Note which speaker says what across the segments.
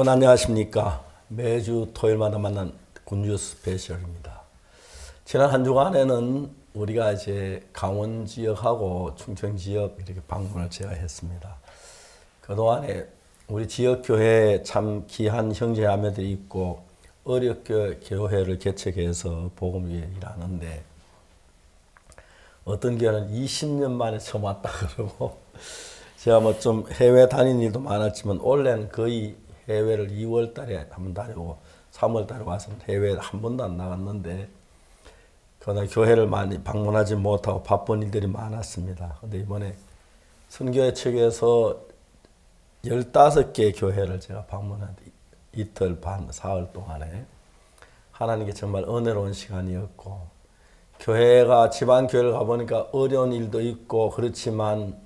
Speaker 1: 여러분 안녕하십니까. 매주 토요일마다 만난 굿뉴스 스페셜입니다. 지난 한 주간에는 우리가 이제 강원 지역하고 충청 지역 이렇게 방문을 제가 했습니다. 그동안에 우리 지역 교회에 참 귀한 형제자매들이 있고 어렵게 교회를 개척해서 복음 위에 일하는데 어떤 교회는 20년 만에 처음 왔다 그러고 제가 뭐 좀 해외 다니는 일도 많았지만 올해는 거의 해외를 2월 달에 한 번 다니고 3월 달에 와서 해외에 한 번도 안 나갔는데 그러나 교회를 많이 방문하지 못하고 바쁜 일들이 많았습니다. 근데 이번에 선교회 측에서 15개 교회를 제가 방문한 이틀 반, 사흘 동안에 하나님께 정말 은혜로운 시간이었고 교회가 지방교회를 가보니까 어려운 일도 있고 그렇지만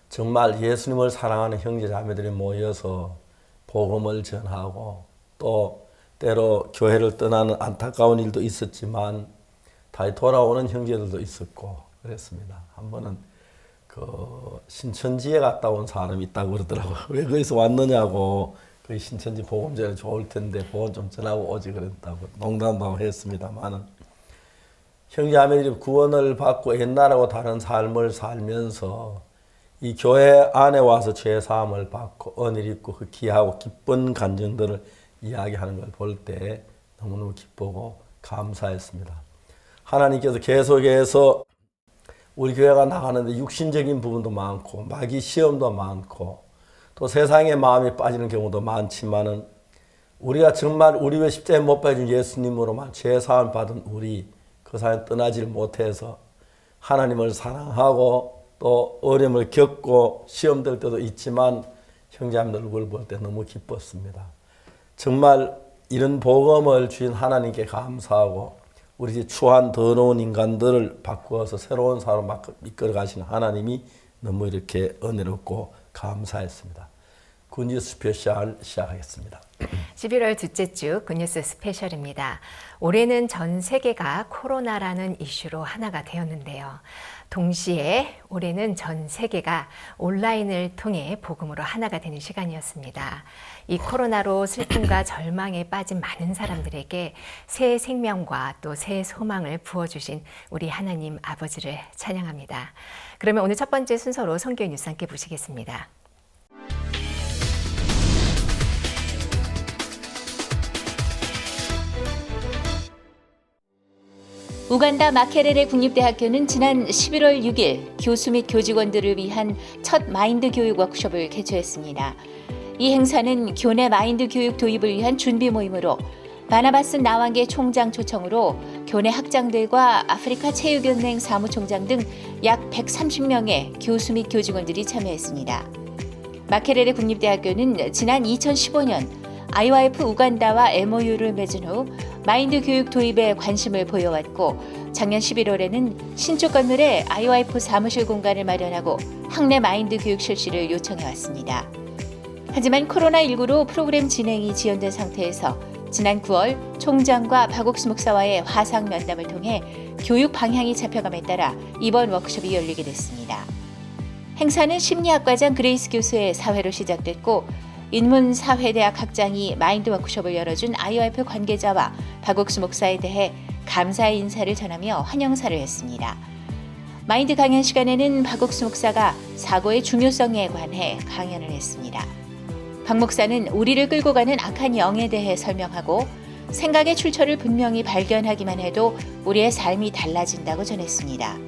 Speaker 1: 정말 예수님을 사랑하는 형제자매들이 모여서 복음을 전하고 또 때로 교회를 떠나는 안타까운 일도 있었지만 다시 돌아오는 형제들도 있었고 그랬습니다. 한 번은 그 신천지에 갔다 온 사람이 있다고 그러더라고요. 왜 거기서 왔느냐고 그 신천지 복음 전에 좋을 텐데 복음 좀 전하고 오지 그랬다고 농담도 하고 했습니다만은 형제자매들이 구원을 받고 옛날하고 다른 삶을 살면서 이 교회 안에 와서 죄 사함을 받고 은혜를 입고 그 귀하고 기쁜 감정들을 이야기하는 걸 볼 때 너무너무 기쁘고 감사했습니다. 하나님께서 계속해서 우리 교회가 나가는데 육신적인 부분도 많고 마귀 시험도 많고 또 세상의 마음이 빠지는 경우도 많지만은 우리가 정말 우리 왜 십자가에 못 박힌 예수님으로만 죄 사함을 받은 우리 그 사람 떠나지를 못해서 하나님을 사랑하고 또 어려움을 겪고 시험될 때도 있지만 형제자매들 얼굴 볼 때 너무 기뻤습니다. 정말 이런 복음을 주신 하나님께 감사하고 우리 이제 추한 더러운 인간들을 바꾸어서 새로운 사람으로 이끌어 가시는 하나님이 너무 이렇게 은혜롭고 감사했습니다. 굿뉴스 스페셜 시작하겠습니다.
Speaker 2: 11월 둘째 주 굿뉴스 스페셜입니다. 올해는 전 세계가 코로나라는 이슈로 하나가 되었는데요. 동시에 올해는 전 세계가 온라인을 통해 복음으로 하나가 되는 시간이었습니다. 이 코로나로 슬픔과 절망에 빠진 많은 사람들에게 새 생명과 또 새 소망을 부어주신 우리 하나님 아버지를 찬양합니다. 그러면 오늘 첫 번째 순서로 선교의 뉴스 함께 보시겠습니다.
Speaker 3: 우간다 마케레레 국립대학교는 지난 11월 6일 교수 및 교직원들을 위한 첫 마인드 교육 워크숍을 개최했습니다. 이 행사는 교내 마인드 교육 도입을 위한 준비 모임으로 바나바스 나왕계 총장 초청으로 교내 학장들과 아프리카 체육연맹 사무총장 등 약 130명의 교수 및 교직원들이 참여했습니다. 마케레레 국립대학교는 지난 2015년 IYF 우간다와 MOU를 맺은 후 마인드 교육 도입에 관심을 보여왔고 작년 11월에는 신축 건물에 IYF 사무실 공간을 마련하고 학내 마인드 교육 실시를 요청해왔습니다. 하지만 코로나19로 프로그램 진행이 지연된 상태에서 지난 9월 총장과 박옥수 목사와의 화상 면담을 통해 교육 방향이 잡혀감에 따라 이번 워크숍이 열리게 됐습니다. 행사는 심리학과장 그레이스 교수의 사회로 시작됐고 인문사회대학 학장이 마인드 워크숍을 열어준 IYF 관계자와 박옥수 목사에 대해 감사의 인사를 전하며 환영사를 했습니다. 마인드 강연 시간에는 박옥수 목사가 사고의 중요성에 관해 강연을 했습니다. 박 목사는 우리를 끌고 가는 악한 영에 대해 설명하고 생각의 출처를 분명히 발견하기만 해도 우리의 삶이 달라진다고 전했습니다.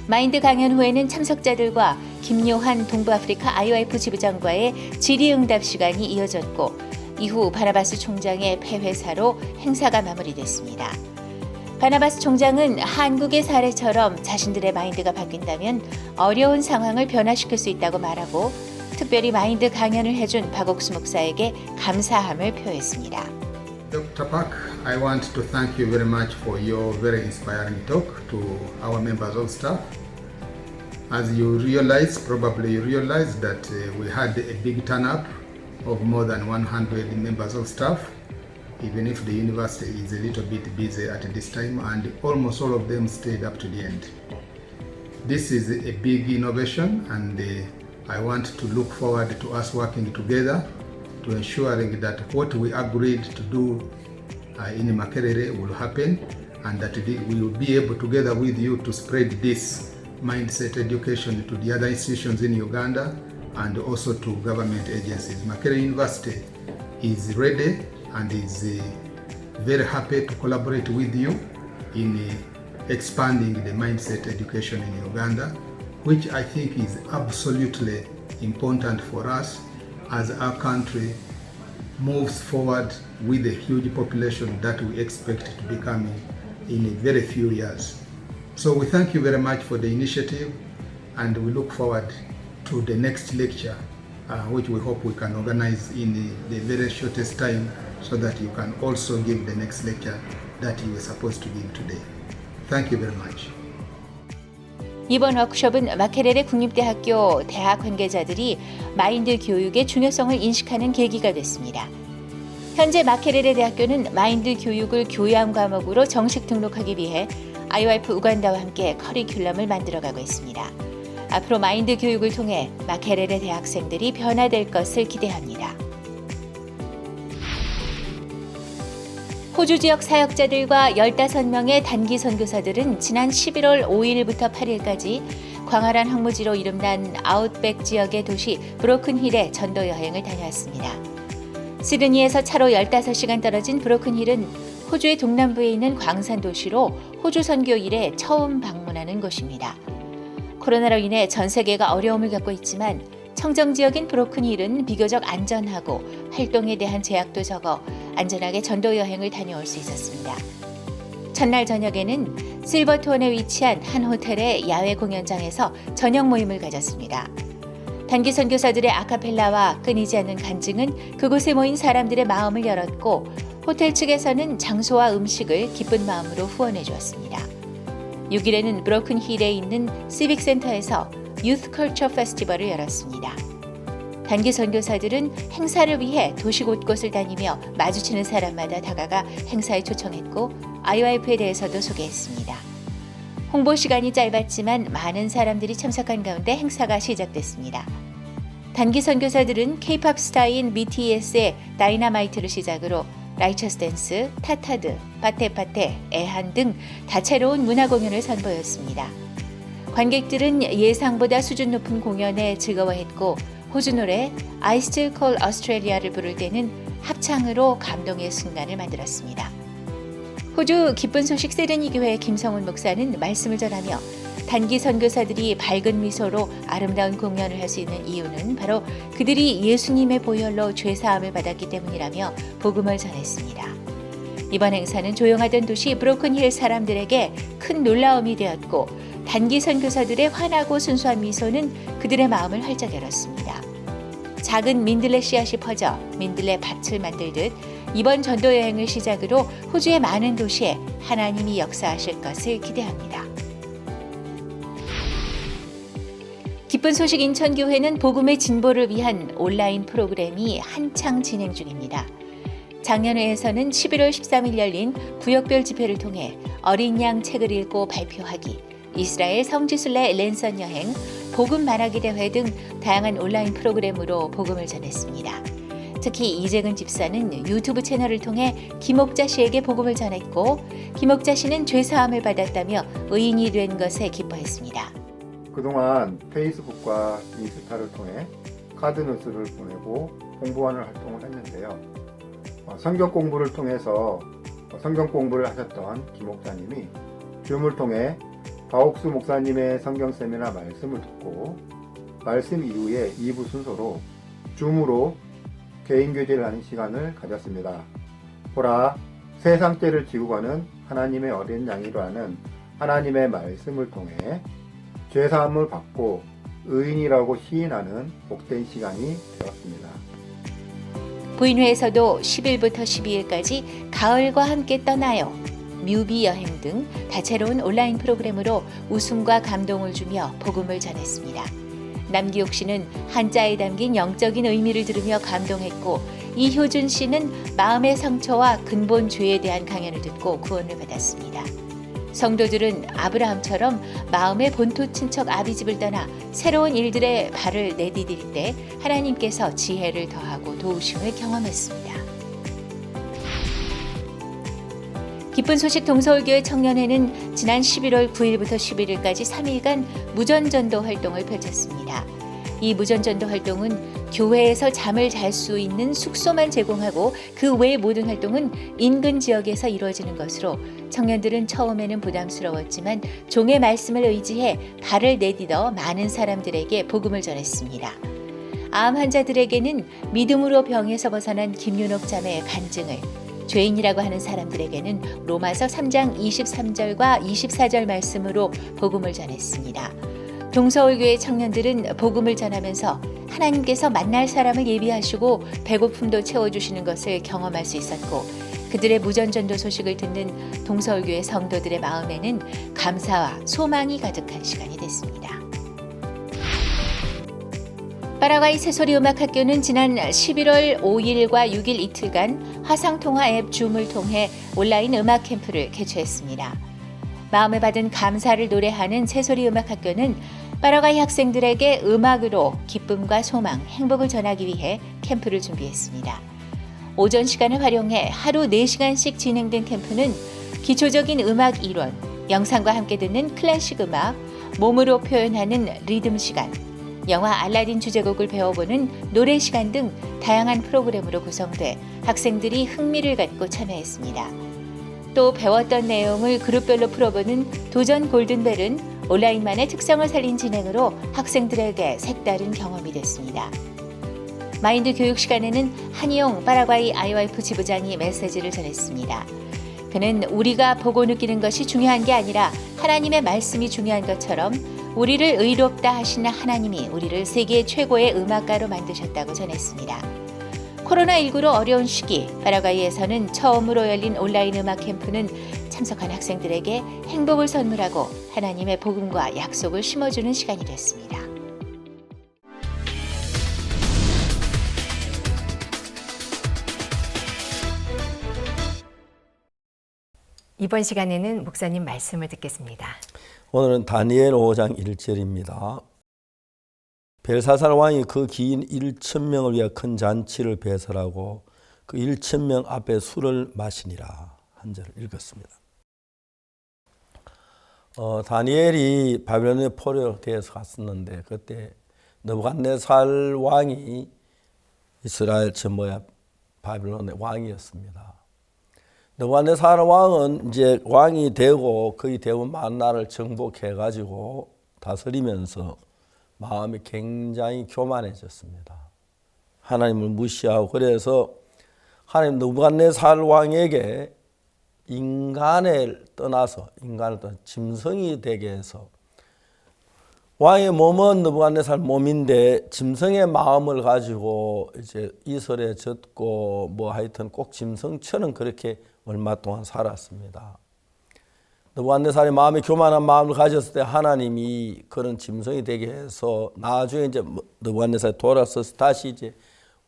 Speaker 3: 마인드 강연 후에는 참석자들과 김요한 동부아프리카 IYF 지부장과의 질의응답 시간이 이어졌고 이후 바나바스 총장의 폐회사로 행사가 마무리됐습니다. 바나바스 총장은 한국의 사례처럼 자신들의 마인드가 바뀐다면 어려운 상황을 변화시킬 수 있다고 말하고 특별히 마인드 강연을 해준 박옥수 목사에게 감사함을 표했습니다.
Speaker 4: Dr. Park, I want to thank you very much for your very inspiring talk to our members of staff. As you realize, probably you realize that we had a big turn-up of more than 100 members of staff, even if the university is a little bit busy at this time, and almost all of them stayed up to the end. This is a big innovation, and I want to look forward to us working together to ensuring that what we agreed to do in Makerere will happen, and that we will be able together with you to spread this mindset education to the other institutions in Uganda and also to government agencies. Makerere University is ready and is very happy to collaborate with you in expanding the mindset education in Uganda, which I think is absolutely important for us as our country moves forward with a huge population that we expect to be coming in a very few years. So we thank you very much for the initiative, and we look forward to the next lecture, which we hope we can organize in the very shortest time, so that you can also give the next lecture that you were supposed to give today. Thank you very much.
Speaker 3: 이번 워크숍은 마케레레 국립대학교 대학 관계자들이 마인드 교육의 중요성을 인식하는 계기가 됐습니다. 현재 마케레레 대학교는 마인드 교육을 교양 과목으로 정식 등록하기 위해 IYF 우간다와 함께 커리큘럼을 만들어가고 있습니다. 앞으로 마인드 교육을 통해 마케레레 대학생들이 변화될 것을 기대합니다. 호주 지역 사역자들과 15명의 단기 선교사들은 지난 11월 5일부터 8일까지 광활한 황무지로 이름난 아웃백 지역의 도시 브로큰힐에 전도 여행을 다녀왔습니다. 시드니에서 차로 15시간 떨어진 브로큰힐은 호주의 동남부에 있는 광산 도시로 호주 선교 일에 처음 방문하는 곳입니다. 코로나로 인해 전 세계가 어려움을 겪고 있지만 청정 지역인 브로큰힐은 비교적 안전하고 활동에 대한 제약도 적어 안전하게 전도 여행을 다녀올 수 있었습니다. 첫날 저녁에는 실버톤에 위치한 한 호텔의 야외 공연장에서 저녁 모임을 가졌습니다. 단기 선교사들의 아카펠라와 끊이지 않는 간증은 그곳에 모인 사람들의 마음을 열었고, 호텔 측에서는 장소와 음식을 기쁜 마음으로 후원해 주었습니다. 6일에는 브로큰힐에 있는 시빅센터에서 유스 컬처 페스티벌을 열었습니다. 단기 선교사들은 행사를 위해 도시 곳곳을 다니며 마주치는 사람마다 다가가 행사에 초청했고, IYF에 대해서도 소개했습니다. 홍보 시간이 짧았지만 많은 사람들이 참석한 가운데 행사가 시작됐습니다. 단기 선교사들은 K-팝 스타인 BTS의 다이너마이트를 시작으로 라이처스 댄스, 타타드, 파테파테, 애한 등 다채로운 문화 공연을 선보였습니다. 관객들은 예상보다 수준 높은 공연에 즐거워했고, 호주 노래 I Still Call Australia를 부를 때는 합창으로 감동의 순간을 만들었습니다. 호주 기쁜 소식 세르니 교회 김성훈 목사는 말씀을 전하며 단기 선교사들이 밝은 미소로 아름다운 공연을 할 수 있는 이유는 바로 그들이 예수님의 보혈로 죄사함을 받았기 때문이라며 복음을 전했습니다. 이번 행사는 조용하던 도시 브로큰힐 사람들에게 큰 놀라움이 되었고, 단기 선교사들의 환하고 순수한 미소는 그들의 마음을 활짝 열었습니다. 작은 민들레 씨앗이 퍼져 민들레 밭을 만들듯 이번 전도 여행을 시작으로 호주의 많은 도시에 하나님이 역사하실 것을 기대합니다. 기쁜 소식 인천교회는 복음의 진보를 위한 온라인 프로그램이 한창 진행 중입니다. 작년회에서는 11월 13일 열린 구역별 집회를 통해 어린 양 책을 읽고 발표하기, 이스라엘 성지순례 랜선 여행, 복음 말하기 대회 등 다양한 온라인 프로그램으로 복음을 전했습니다. 특히 이재근 집사는 유튜브 채널을 통해 김옥자 씨에게 복음을 전했고, 김옥자 씨는 죄사함을 받았다며 의인이 된 것에 기뻐했습니다.
Speaker 5: 그동안 페이스북과 인스타를 통해 카드뉴스를 보내고 홍보하는 활동을 했는데요. 성경 공부를 통해서 성경 공부를 하셨던 김목자님이 줌을 통해 박옥수 목사님의 성경 세미나 말씀을 듣고 말씀 이후에 2부 순서로 줌으로 개인 교제를 하는 시간을 가졌습니다. 보라, 세상 때를 지고 가는 하나님의 어린 양이로 하는 하나님의 말씀을 통해 죄사함을 받고 의인이라고 시인하는 복된 시간이 되었습니다.
Speaker 3: 부인회에서도 10일부터 12일까지 가을과 함께 떠나요, 뮤비 여행 등 다채로운 온라인 프로그램으로 웃음과 감동을 주며 복음을 전했습니다. 남기옥 씨는 한자에 담긴 영적인 의미를 들으며 감동했고, 이효준 씨는 마음의 상처와 근본 죄에 대한 강연을 듣고 구원을 받았습니다. 성도들은 아브라함처럼 마음의 본토 친척 아비집을 떠나 새로운 일들에 발을 내디딜 때 하나님께서 지혜를 더하고 도우심을 경험했습니다. 기쁜 소식 동서울교회 청년회는 지난 11월 9일부터 11일까지 3일간 무전전도 활동을 펼쳤습니다. 이 무전전도 활동은 교회에서 잠을 잘 수 있는 숙소만 제공하고 그 외의 모든 활동은 인근 지역에서 이루어지는 것으로 청년들은 처음에는 부담스러웠지만 종의 말씀을 의지해 발을 내딛어 많은 사람들에게 복음을 전했습니다. 암 환자들에게는 믿음으로 병에서 벗어난 김윤옥 자매의 간증을, 죄인이라고 하는 사람들에게는 로마서 3장 23절과 24절 말씀으로 복음을 전했습니다. 동서울교회 청년들은 복음을 전하면서 하나님께서 만날 사람을 예비하시고 배고픔도 채워주시는 것을 경험할 수 있었고, 그들의 무전전도 소식을 듣는 동서울교회 성도들의 마음에는 감사와 소망이 가득한 시간이 됐습니다. 파라과이 새소리음악학교는 지난 11월 5일과 6일 이틀간 화상통화 앱 줌을 통해 온라인 음악 캠프를 개최했습니다. 마음에 받은 감사를 노래하는 새소리음악학교는 파라과이 학생들에게 음악으로 기쁨과 소망, 행복을 전하기 위해 캠프를 준비했습니다. 오전 시간을 활용해 하루 4시간씩 진행된 캠프는 기초적인 음악 이론, 영상과 함께 듣는 클래식 음악, 몸으로 표현하는 리듬 시간, 영화 알라딘 주제곡을 배워보는 노래 시간 등 다양한 프로그램으로 구성돼 학생들이 흥미를 갖고 참여했습니다. 또 배웠던 내용을 그룹별로 풀어보는 도전 골든벨은 온라인만의 특성을 살린 진행으로 학생들에게 색다른 경험이 됐습니다. 마인드 교육 시간에는 한희용 파라과이 IYF 지부장이 메시지를 전했습니다. 그는 우리가 보고 느끼는 것이 중요한 게 아니라 하나님의 말씀이 중요한 것처럼 우리를 의롭다 하시는 하나님이 우리를 세계 최고의 음악가로 만드셨다고 전했습니다. 코로나19로 어려운 시기, 파라과이에서는 처음으로 열린 온라인 음악 캠프는 참석한 학생들에게 행복을 선물하고 하나님의 복음과 약속을 심어주는 시간이 됐습니다.
Speaker 2: 이번 시간에는 목사님 말씀을 듣겠습니다.
Speaker 1: 오늘은 다니엘 5장 1절입니다. 벨사살 왕이 그 긴 1,000명을 위해 큰 잔치를 배설하고 그 1,000명 앞에 술을 마시니라. 한 절을 읽었습니다. 다니엘이 바벨론에 포로되어서 갔었는데 그때 느부갓네살 왕이 이스라엘 전모야 바벨론의 왕이었습니다. 느부갓네살 왕은 이제 왕이 되고 거의 대부분 많은 나라를 정복해가지고 다스리면서 마음이 굉장히 교만해졌습니다. 하나님을 무시하고 그래서 하나님 느부갓네살 왕에게 인간을 떠나서 짐승이 되게 해서 왕의 몸은 느부갓네살 몸인데 짐승의 마음을 가지고 이제 이설에 젖고 뭐 하여튼 꼭 짐승처럼 그렇게 얼마 동안 살았습니다. 느부갓네살이 마음에 교만한 마음을 가졌을 때 하나님이 그런 짐승이 되게 해서 나중에 이제 느부갓네살이 돌아서서 다시 이제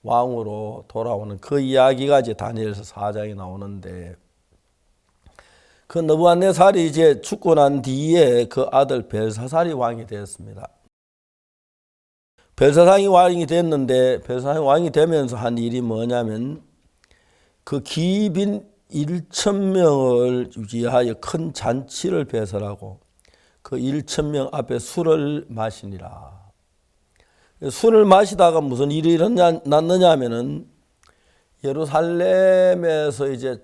Speaker 1: 왕으로 돌아오는 그 이야기가 이제 다니엘서 4장에 나오는데, 그 느부갓네살이 이제 죽고 난 뒤에 그 아들 벨사살이 왕이 되었습니다. 벨사살이 왕이 됐는데 벨사살이 왕이 되면서 한 일이 뭐냐면 그 기빈 1,000명을 유지하여 큰 잔치를 배설하고 그 1,000명 앞에 술을 마시니라. 술을 마시다가 무슨 일이 났느냐 하면은 예루살렘에서 이제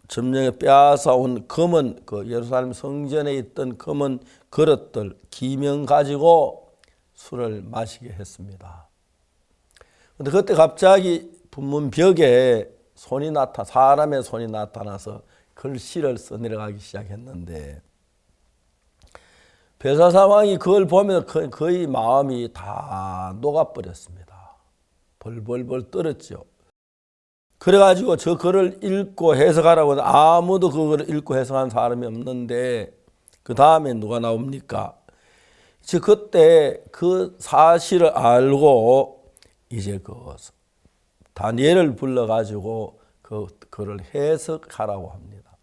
Speaker 1: 점령에 빼앗아온 검은 그 예루살렘 성전에 있던 검은 그릇들 기명 가지고 술을 마시게 했습니다. 근데 그때 갑자기 분문벽에 사람의 손이 나타나서 글씨를 써내려가기 시작했는데 벨사살 왕이 그걸 보면 거의 마음이 다 녹아버렸습니다. 벌벌벌 떨었죠. 그래가지고 저 글을 읽고 해석하라고 하는데 아무도 그걸 읽고 해석한 사람이 없는데 그 다음에 누가 나옵니까? 즉 그때 그 사실을 알고 이제 그 다니엘을 불러가지고 그 글을 해석하라고 합니다.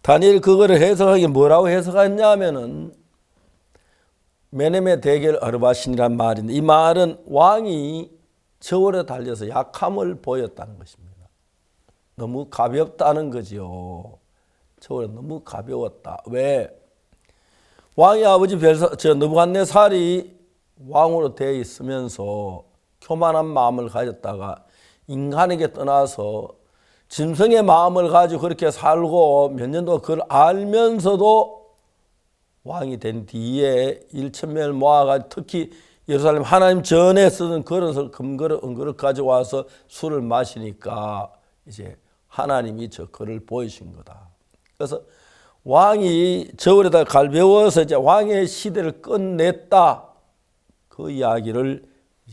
Speaker 1: 다니엘 그거를 해석하기 뭐라고 해석했냐면은 메네메 대결 어르바신이란 말인데 이 말은 왕이 저울에 달려서 약함을 보였다는 것입니다. 너무 가볍다는 거지요. 저울에 너무 가벼웠다. 왜? 왕의 아버지 느부갓네살이 왕으로 되어 있으면서 교만한 마음을 가졌다가 인간에게 떠나서 짐승의 마음을 가지고 그렇게 살고 몇 년 동안 그걸 알면서도 왕이 된 뒤에 1,000명을 모아가지고 특히 예루살렘 하나님 전에 쓰던 그릇을 금그릇 은그릇 가져와서 술을 마시니까 이제 하나님이 저 그를 보이신 거다. 그래서 왕이 저울에다 갈배워서 이제 왕의 시대를 끝냈다. 그 이야기를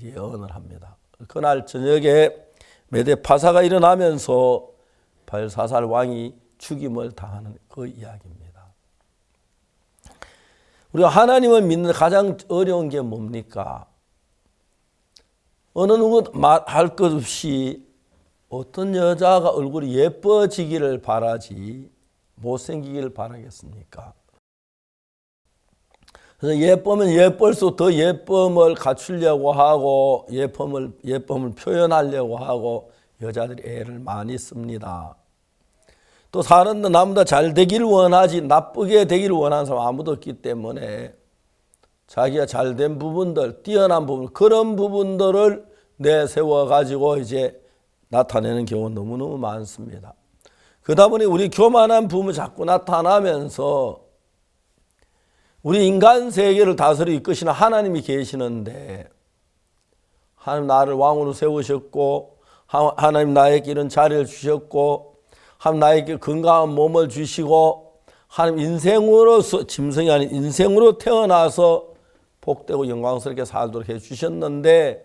Speaker 1: 예언을 합니다. 그날 저녁에 메대 파사가 일어나면서 벨사살 왕이 죽임을 당하는 그 이야기입니다. 우리가 하나님을 믿는 가장 어려운 게 뭡니까? 어느 누구 말할 것 없이 어떤 여자가 얼굴이 예뻐지기를 바라지 못생기기를 바라겠습니까? 그래서 예쁘면 예쁠수록 더 예쁨을 갖추려고 하고 예쁨을 표현하려고 하고 여자들이 애를 많이 씁니다. 또 사람도 나보다 잘 되기를 원하지 나쁘게 되기를 원하는 사람 아무도 없기 때문에 자기가 잘된 부분들, 뛰어난 부분, 그런 부분들을 내세워 가지고 이제 나타내는 경우가 너무너무 많습니다. 그러다 보니 우리 교만한 부분이 자꾸 나타나면서 우리 인간 세계를 다스리고 이끄시는 하나님이 계시는데 하나님 나를 왕으로 세우셨고 하나님 나에게 이런 자리를 주셨고 하나님 나에게 건강한 몸을 주시고 하나님 인생으로서 짐승이 아닌 인생으로 태어나서 복되고 영광스럽게 살도록 해주셨는데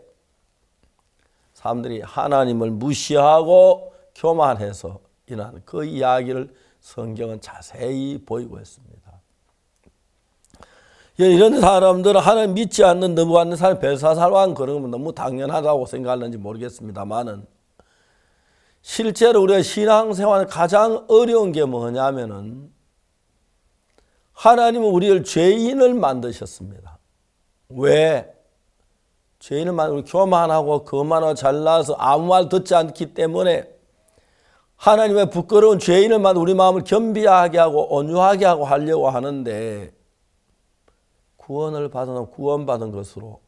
Speaker 1: 사람들이 하나님을 무시하고 교만해서 일어나는 그 이야기를 성경은 자세히 보이고 있습니다. 이런 사람들은 하나님 믿지 않는 느부갓네살 벨사살 왕 그런 건 너무 당연하다고 생각하는지 모르겠습니다만은 실제로 우리가 신앙생활에 가장 어려운 게 뭐냐면은 하나님은 우리를 죄인을 만드셨습니다. 왜? 죄인을 만들고 교만하고 거만하고 잘나서 아무 말 듣지 않기 때문에 하나님의 부끄러운 죄인을 만들고 우리 마음을 겸비하게 하고 온유하게 하고 하려고 하는데 구원을 받은 구원받은 것으로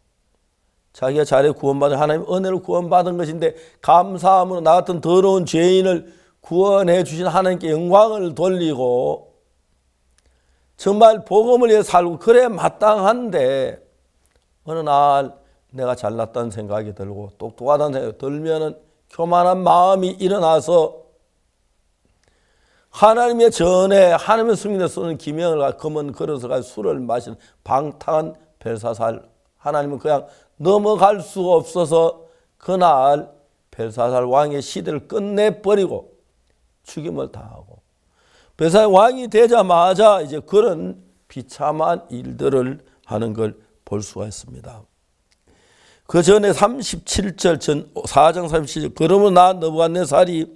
Speaker 1: 자기가 잘해 구원받은 하나님 은혜로 구원받은 것인데 감사함으로 나 같은 더러운 죄인을 구원해 주신 하나님께 영광을 돌리고 정말 복음을 위해 살고 그래 마땅한데 어느 날 내가 잘났다는 생각이 들고 똑똑하다는 생각이 들면은 교만한 마음이 일어나서 하나님의 전에 하나님의 승리에 쓰는 기명을 검은 그릇을 가지고 술을 마시는 방탕한 벨사살 하나님은 그냥 넘어갈 수가 없어서 그날 벨사살 왕의 시대를 끝내버리고 죽임을 당하고 벨사살 왕이 되자마자 이제 그런 비참한 일들을 하는 걸 볼 수가 있습니다. 그 전에 37절 4장 37절 그러므로 나 느부갓네살이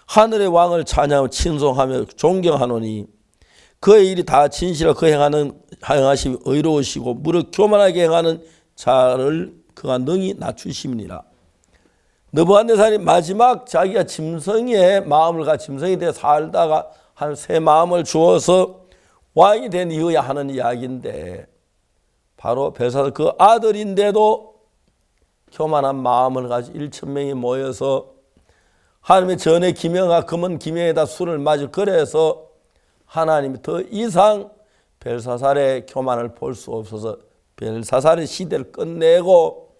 Speaker 1: 하늘의 왕을 찬양하며 친송하며 존경하노니 그의 일이 다 진실하고 그 행하심이 의로우시고 무릇 교만하게 행하는 자를 그가 능히 낮추심이니라. 느부갓네살이 마지막 자기가 짐승의 마음을 가지고 짐승이 되어 살다가 한 새 마음을 주어서 왕이 된 이후에 하는 이야기인데 바로 벨사살 그 아들인데도 교만한 마음을 가지고 1,000명이 모여서 하나님의 전의 기명과 금은 기명에다 술을 마시고 그래서 하나님이 더 이상 벨사살의 교만을 볼 수 없어서 벨사살의 시대를 끝내고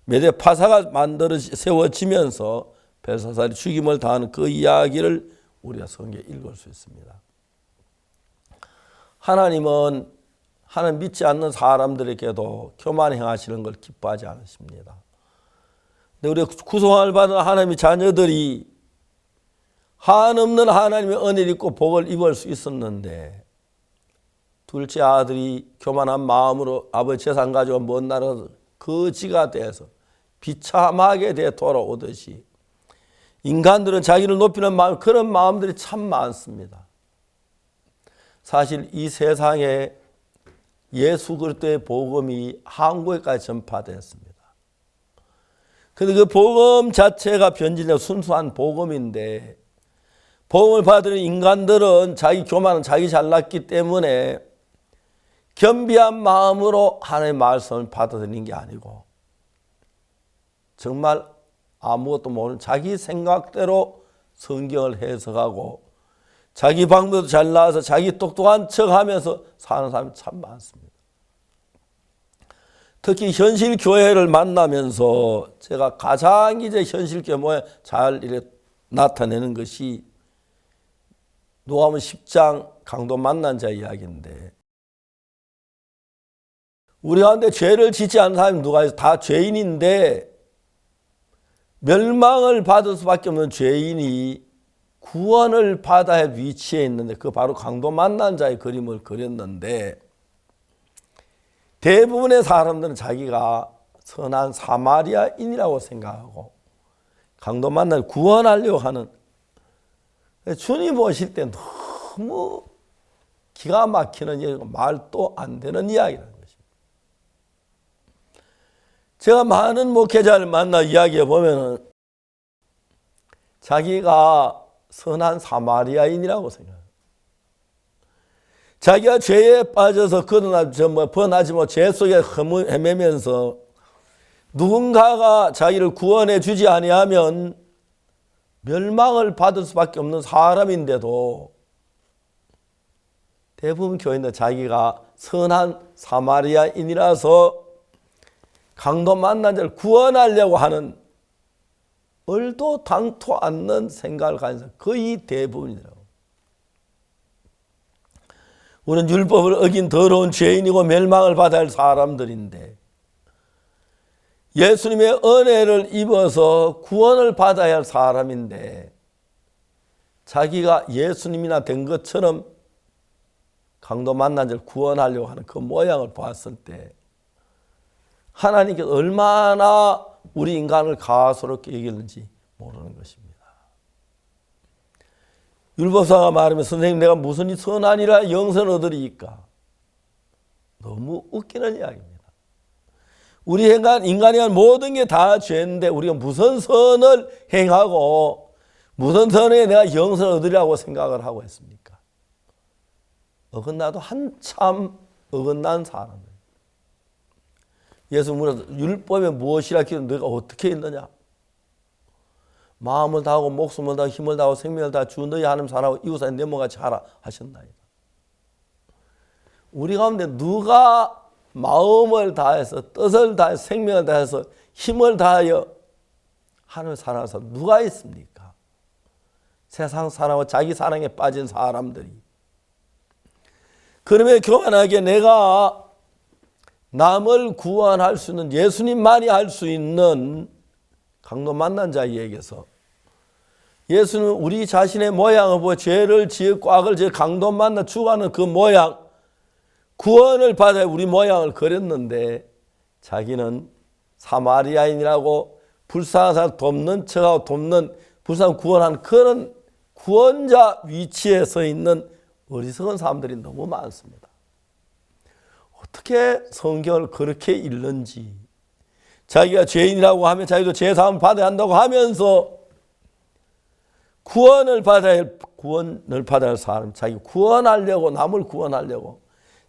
Speaker 1: 메대 파사가 세워지면서 벨사살이 죽임을 당하는 그 이야기를 우리가 성경에 읽을 수 있습니다. 하나님은 하나님 믿지 않는 사람들에게도 교만 행하시는 걸 기뻐하지 않으십니다. 근데 우리 구속함을 받은 하나님의 자녀들이 한없는 하나님의 은혜를 입고 복을 입을 수 있었는데 둘째 아들이 교만한 마음으로 아버지 재산 가지고 먼 나라에서 거지가 돼서 비참하게 돼 돌아오듯이 인간들은 자기를 높이는 마음 그런 마음들이 참 많습니다. 사실 이 세상에 예수 그리스도의 복음이 한국에까지 전파되었습니다. 근데 그 복음 자체가 변질된 순수한 복음인데 복음을 받은 인간들은 자기 교만은 자기 잘났기 때문에 겸비한 마음으로 하나님의 말씀을 받아들이는 게 아니고 정말 아무것도 모르는 자기 생각대로 성경을 해석하고 자기 방법도 잘 나와서 자기 똑똑한 척하면서 사는 사람이 참 많습니다. 특히 현실 교회를 만나면서 제가 가장 이제 현실 교회 모양 잘 이렇게 나타내는 것이 누가복음 10장 강도 만난 자 이야기인데 우리 가운데 죄를 짓지 않은 사람이 누가 있어? 다 죄인인데 멸망을 받을 수밖에 없는 죄인이 구원을 받아야 할 위치에 있는데 그 바로 강도 만난 자의 그림을 그렸는데 대부분의 사람들은 자기가 선한 사마리아인이라고 생각하고 강도 만난 구원하려고 하는 주님 보실 때 너무 기가 막히는 이야기고 말도 안 되는 이야기라는 것입니다. 제가 많은 목회자를 만나 이야기해 보면 자기가 선한 사마리아인이라고 생각해요. 자기가 죄에 빠져서 번하지 못 죄 속에 헤매면서 누군가가 자기를 구원해 주지 아니하면 멸망을 받을 수밖에 없는 사람인데도 대부분 교인들 자기가 선한 사마리아인이라서 강도 만난 자를 구원하려고 하는 얼도 당토 않는 생각을 가진 사람 거의 대부분이라고. 우리는 율법을 어긴 더러운 죄인이고 멸망을 받아야 할 사람들인데 예수님의 은혜를 입어서 구원을 받아야 할 사람인데 자기가 예수님이나 된 것처럼 강도 만난 자를 구원하려고 하는 그 모양을 봤을 때 하나님께서 얼마나 우리 인간을 가소롭게 여기는지 모르는 것입니다. 율법사가 말하면 선생님 내가 무슨 선하니라 영생 얻으리이까. 너무 웃기는 이야기입니다. 우리 인간이 한 모든 게 다 죄인데 우리가 무슨 선을 행하고 무슨 선에 내가 영생을 얻으리라고 생각을 하고 있습니까? 어긋나도 한참 어긋난 사람들. 예수 물어서 율법에 무엇이라 기도 너가 어떻게 했느냐? 마음을 다하고 목숨을 다하고 힘을 다하고 생명을 다하고 주 너희 하나님 사랑하고 이웃을 내 몸같이 하라 하셨나이다. 우리 가운데 누가 마음을 다해서 뜻을 다해서 생명을 다해서 힘을 다하여 하나님을 사랑하는 사람 누가 있습니까? 세상 사랑하고 자기 사랑에 빠진 사람들이. 그러면 교만하게 내가 남을 구원할 수 있는 예수님만이 할 수 있는 강도 만난 자에게서 예수는 우리 자신의 모양을 보고 죄를 지었고 악을 지어 강도 만나 죽어가는 그 모양 구원을 받아야 우리 모양을 그렸는데 자기는 사마리아인이라고 불쌍한 사람 돕는 척하고 돕는 불쌍한 구원하는 그런 구원자 위치에 서 있는 어리석은 사람들이 너무 많습니다. 어떻게 성경을 그렇게 읽는지 자기가 죄인이라고 하면 자기도 죄사함을 받아야 한다고 하면서 구원을 받아야 할 사람 자기 구원하려고 남을 구원하려고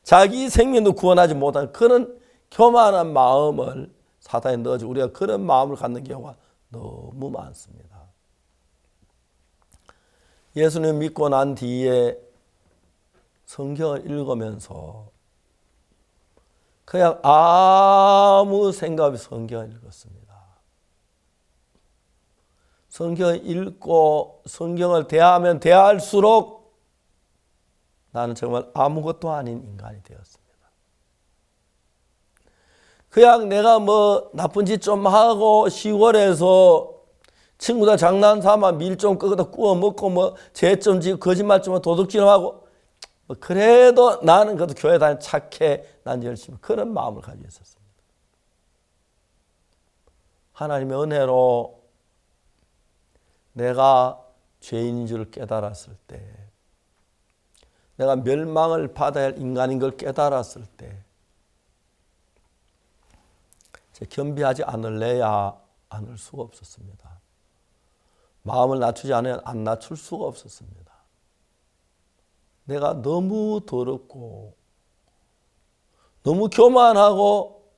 Speaker 1: 자기 생명도 구원하지 못하는 그런 교만한 마음을 사탄에 넣어주고 우리가 그런 마음을 갖는 경우가 너무 많습니다. 예수님 믿고 난 뒤에 성경을 읽으면서 그냥 아무 생각 없이 성경을 읽었습니다. 성경을 읽고 성경을 대하면 대할수록 나는 정말 아무것도 아닌 인간이 되었습니다. 그냥 내가 뭐 나쁜 짓 좀 하고 시골에서 친구들 장난 삼아 밀 좀 끄다 구워 먹고 뭐 죄 좀 지고 거짓말 좀 하고 도둑질 하고 그래도 나는 그래도 교회 다니 착해 난 열심히 그런 마음을 가지고 있었습니다. 하나님의 은혜로 내가 죄인인 줄 깨달았을 때 내가 멸망을 받아야 할 인간인 걸 깨달았을 때 겸비하지 않을래야 않을 수가 없었습니다. 마음을 낮추지 않으면 안 낮출 수가 없었습니다. 내가 너무 더럽고 너무 교만하고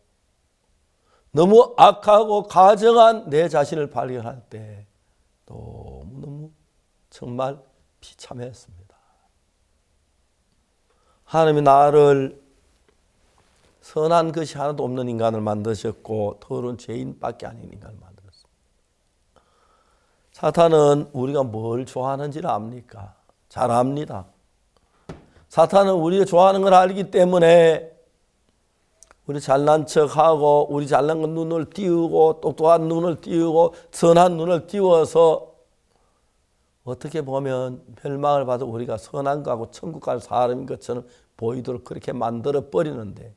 Speaker 1: 너무 악하고 가정한 내 자신을 발견할 때 너무너무 정말 비참했습니다. 하나님이 나를 선한 것이 하나도 없는 인간을 만드셨고 더러운 죄인밖에 아닌 인간을 만들었습니다. 사탄은 우리가 뭘 좋아하는지를 압니까? 잘 압니다. 사탄은 우리가 좋아하는 걸 알기 때문에 우리 잘난 척하고 우리 잘난 건 눈을 띄우고 똑똑한 눈을 띄우고 선한 눈을 띄워서 어떻게 보면 멸망을 받아 우리가 선한 거하고 천국 갈 사람인 것처럼 보이도록 그렇게 만들어 버리는데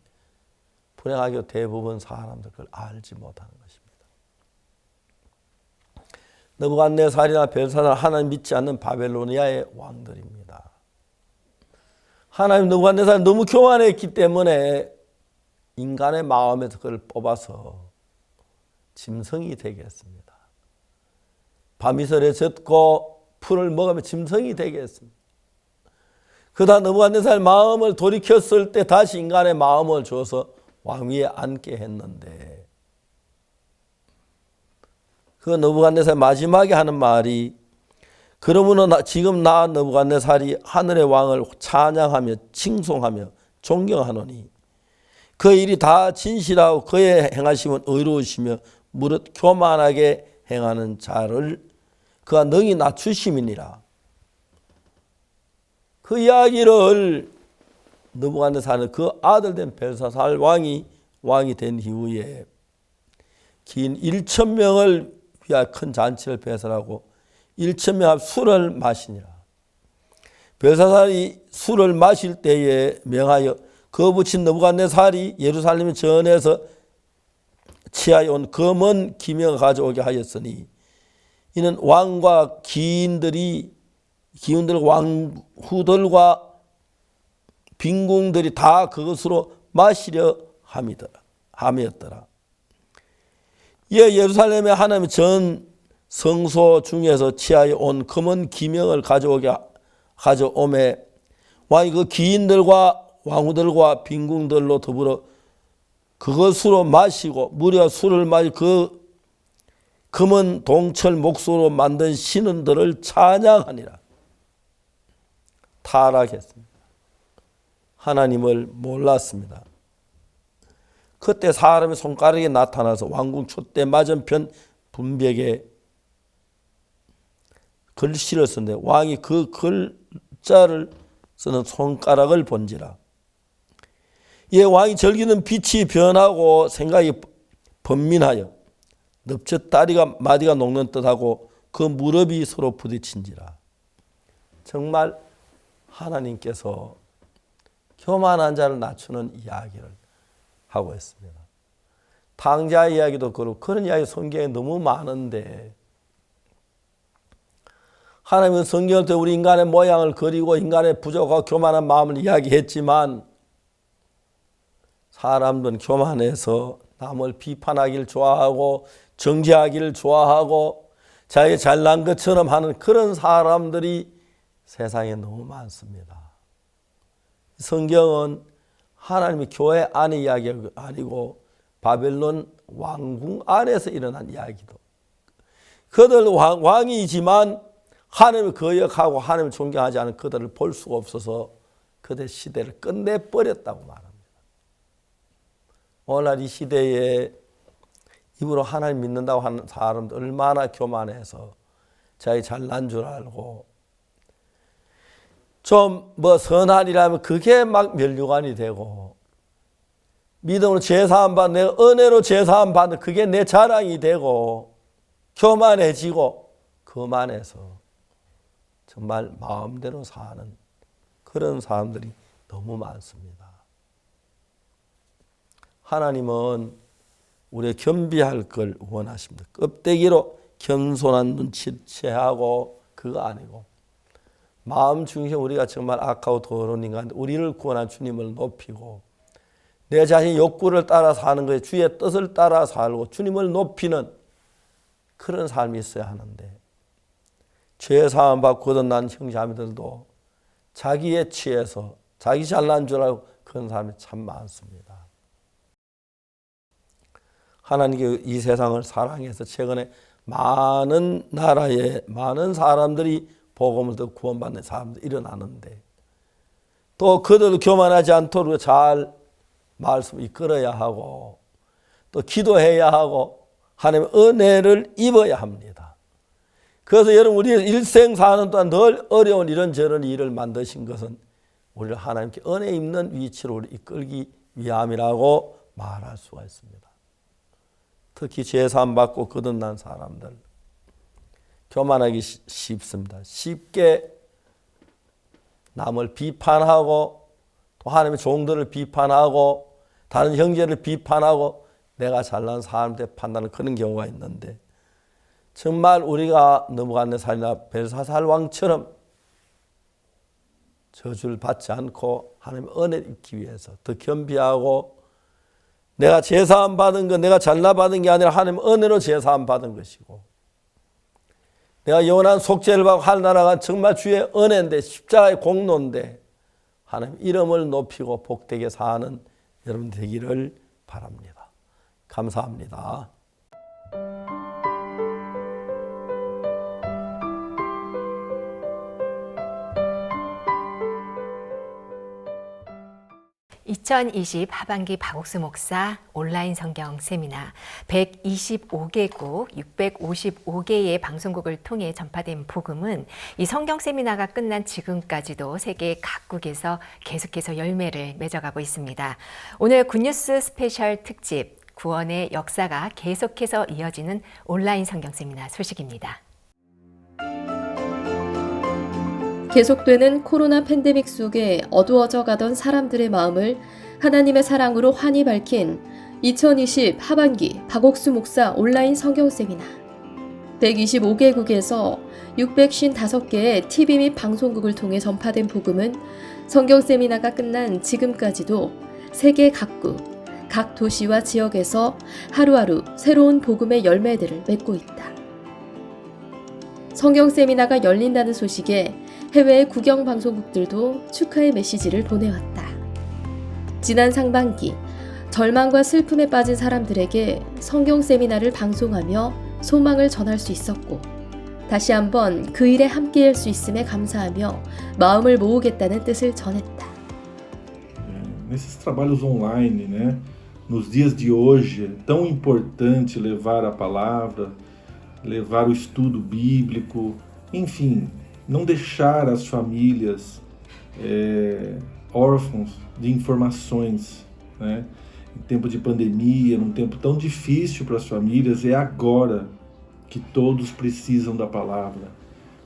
Speaker 1: 불행하게도 대부분 사람들 그걸 알지 못하는 것입니다. 느부갓네살이나 벨사살 하나님 믿지 않는 바벨로니아의 왕들입니다. 하나님 느부갓네살 너무 교만했기 때문에 인간의 마음에서 그걸 뽑아서 짐승이 되게 했습니다. 밤이슬에 젖고 풀을 먹으면 짐승이 되게 했습니다. 그러다 느부갓네살 마음을 돌이켰을 때 다시 인간의 마음을 줘서 왕위에 앉게 했는데 그 느부갓네살 마지막에 하는 말이 그러므로 지금 나 느부갓네살이 하늘의 왕을 찬양하며 칭송하며 존경하노니 그 일이 다 진실하고 그의 행하심은 의로우시며 무릇 교만하게 행하는 자를 그가 능히 낮추심이니라. 그 이야기를 느부갓네살은 그 아들 된 벨사살 왕이 된 이후에 긴 1,000명을 위하여 큰 잔치를 배설하고 1,000명 앞 술을 마시니라. 벨사살이 술을 마실 때에 명하여 그 붙인 느부갓네살이 예루살렘 전에서 취하여 온 검은 기명을 가져오게 하였으니 이는 왕과 기인들과 왕후들과 빈궁들이 다 그것으로 마시려 함이었더라. 이에 예루살렘에 하나님의 전 성소 중에서 취하여 온 검은 기명을 가져오매 왕이 그 기인들과 왕후들과 빈궁들로 더불어 그것으로 마시고 무려 술을 마시 그 검은 동철 목소로 만든 신은들을 찬양하니라. 타락했습니다. 하나님을 몰랐습니다. 그때 사람의 손가락이 나타나서 왕궁 촛대 맞은편 분벽에 글씨를 썼는데 왕이 그 글자를 쓰는 손가락을 본지라. 이에 왕이 즐기는 빛이 변하고 생각이 번민하여 넙젓 다리가 마디가 녹는 듯하고 그 무릎이 서로 부딪힌지라. 정말 하나님께서 교만한 자를 낮추는 이야기를 하고 있습니다. 탕자 이야기도 그렇고 그런 이야기 성경에 너무 많은데 하나님은 성경을 통해 우리 인간의 모양을 그리고 인간의 부족하고 교만한 마음을 이야기했지만 사람들은 교만해서 남을 비판하기를 좋아하고 정죄하기를 좋아하고 자기 잘난 것처럼 하는 그런 사람들이 세상에 너무 많습니다. 성경은 하나님의 교회 안의 이야기가 아니고 바벨론 왕궁 안에서 일어난 이야기도 그들 왕이지만 하나님을 거역하고 하나님을 존경하지 않은 그들을 볼 수가 없어서 그들 시대를 끝내버렸다고 말합니다. 오늘날 이 시대에 입으로 하나님 믿는다고 하는 사람들 얼마나 교만해서 자기 잘난 줄 알고 좀 뭐 선한이라면 그게 막 면류관이 되고 믿음으로 제사함 받는 내가 은혜로 제사함 받는 그게 내 자랑이 되고 교만해지고 거만해서 정말 마음대로 사는 그런 사람들이 너무 많습니다. 하나님은 우리의 겸비할 걸 원하십니다. 껍데기로 겸손한 눈치를 취하고 그거 아니고 마음 중심 우리가 정말 악하고 더러운 인간인데 우리를 구원한 주님을 높이고 내 자신의 욕구를 따라 사는 것에 주의 뜻을 따라 살고 주님을 높이는 그런 삶이 있어야 하는데 죄 사함 받고 거듭난 형제자매들도 자기에 취해서 자기 잘난 줄 알고 그런 사람이 참 많습니다. 하나님께 이 세상을 사랑해서 최근에 많은 나라에 많은 사람들이 복음을 듣고 구원받는 사람들이 일어나는데 또 그들도 교만하지 않도록 잘 말씀을 이끌어야 하고 또 기도해야 하고 하나님의 은혜를 입어야 합니다. 그래서 여러분 우리 일생 사는 동안 늘 어려운 이런저런 일을 만드신 것은 우리를 하나님께 은혜 입는 위치로 우리 이끌기 위함이라고 말할 수가 있습니다. 특히 죄사함 받고 거듭난 사람들 교만하기 쉽습니다. 쉽게 남을 비판하고 또 하나님의 종들을 비판하고 다른 형제를 비판하고 내가 잘난 사람한테 판단하는 그런 경우가 있는데 정말 우리가 느부갓네살이나 벨사살 왕처럼 저주를 받지 않고 하나님의 은혜를 입기 위해서 더 겸비하고 내가 제사함 받은 건 내가 잘나 받은 게 아니라 하나님의 은혜로 제사함 받은 것이고 내가 영원한 속죄를 받고 하늘나라가 정말 주의 은혜인데 십자가의 공로인데 하나님 이름을 높이고 복되게 사는 여러분 되기를 바랍니다. 감사합니다.
Speaker 2: (2020) 하반기 박옥수 목사 온라인 성경 세미나 125개국 655개의 방송국을 통해 전파된 복음은 이 성경 세미나가 끝난 지금까지도 세계 각국에서 계속해서 열매를 맺어가고 있습니다. 오늘 굿뉴스 스페셜 특집 구원의 역사가 계속해서 이어지는 온라인 성경 세미나 소식입니다.
Speaker 6: 계속되는 코로나 팬데믹 속에 어두워져 가던 사람들의 마음을 하나님의 사랑으로 환히 밝힌 2020 하반기 박옥수 목사 온라인 성경 세미나. 125개국에서 655개의 TV 및 방송국을 통해 전파된 복음은 성경 세미나가 끝난 지금까지도 세계 각국, 각 도시와 지역에서 하루하루 새로운 복음의 열매들을 맺고 있다. 성경 세미나가 열린다는 소식에 해외의 국영 방송국들도 축하의 메시지를 보내왔다. 지난 상반기 절망과 슬픔에 빠진 사람들에게 성경 세미나를 방송하며 소망을 전할 수 있었고 다시 한번 그 일에 함께할 수 있음에 감사하며 마음을 모으겠다는 뜻을 전했다.
Speaker 7: Nesses trabalhos online, né? Nos dias de hoje é tão importante levar a palavra, levar o estudo bíblico, enfim, não deixar as famílias órfãos de informações, né? Em tempo de pandemia, num tempo tão difícil para as famílias, é agora que todos precisam da palavra.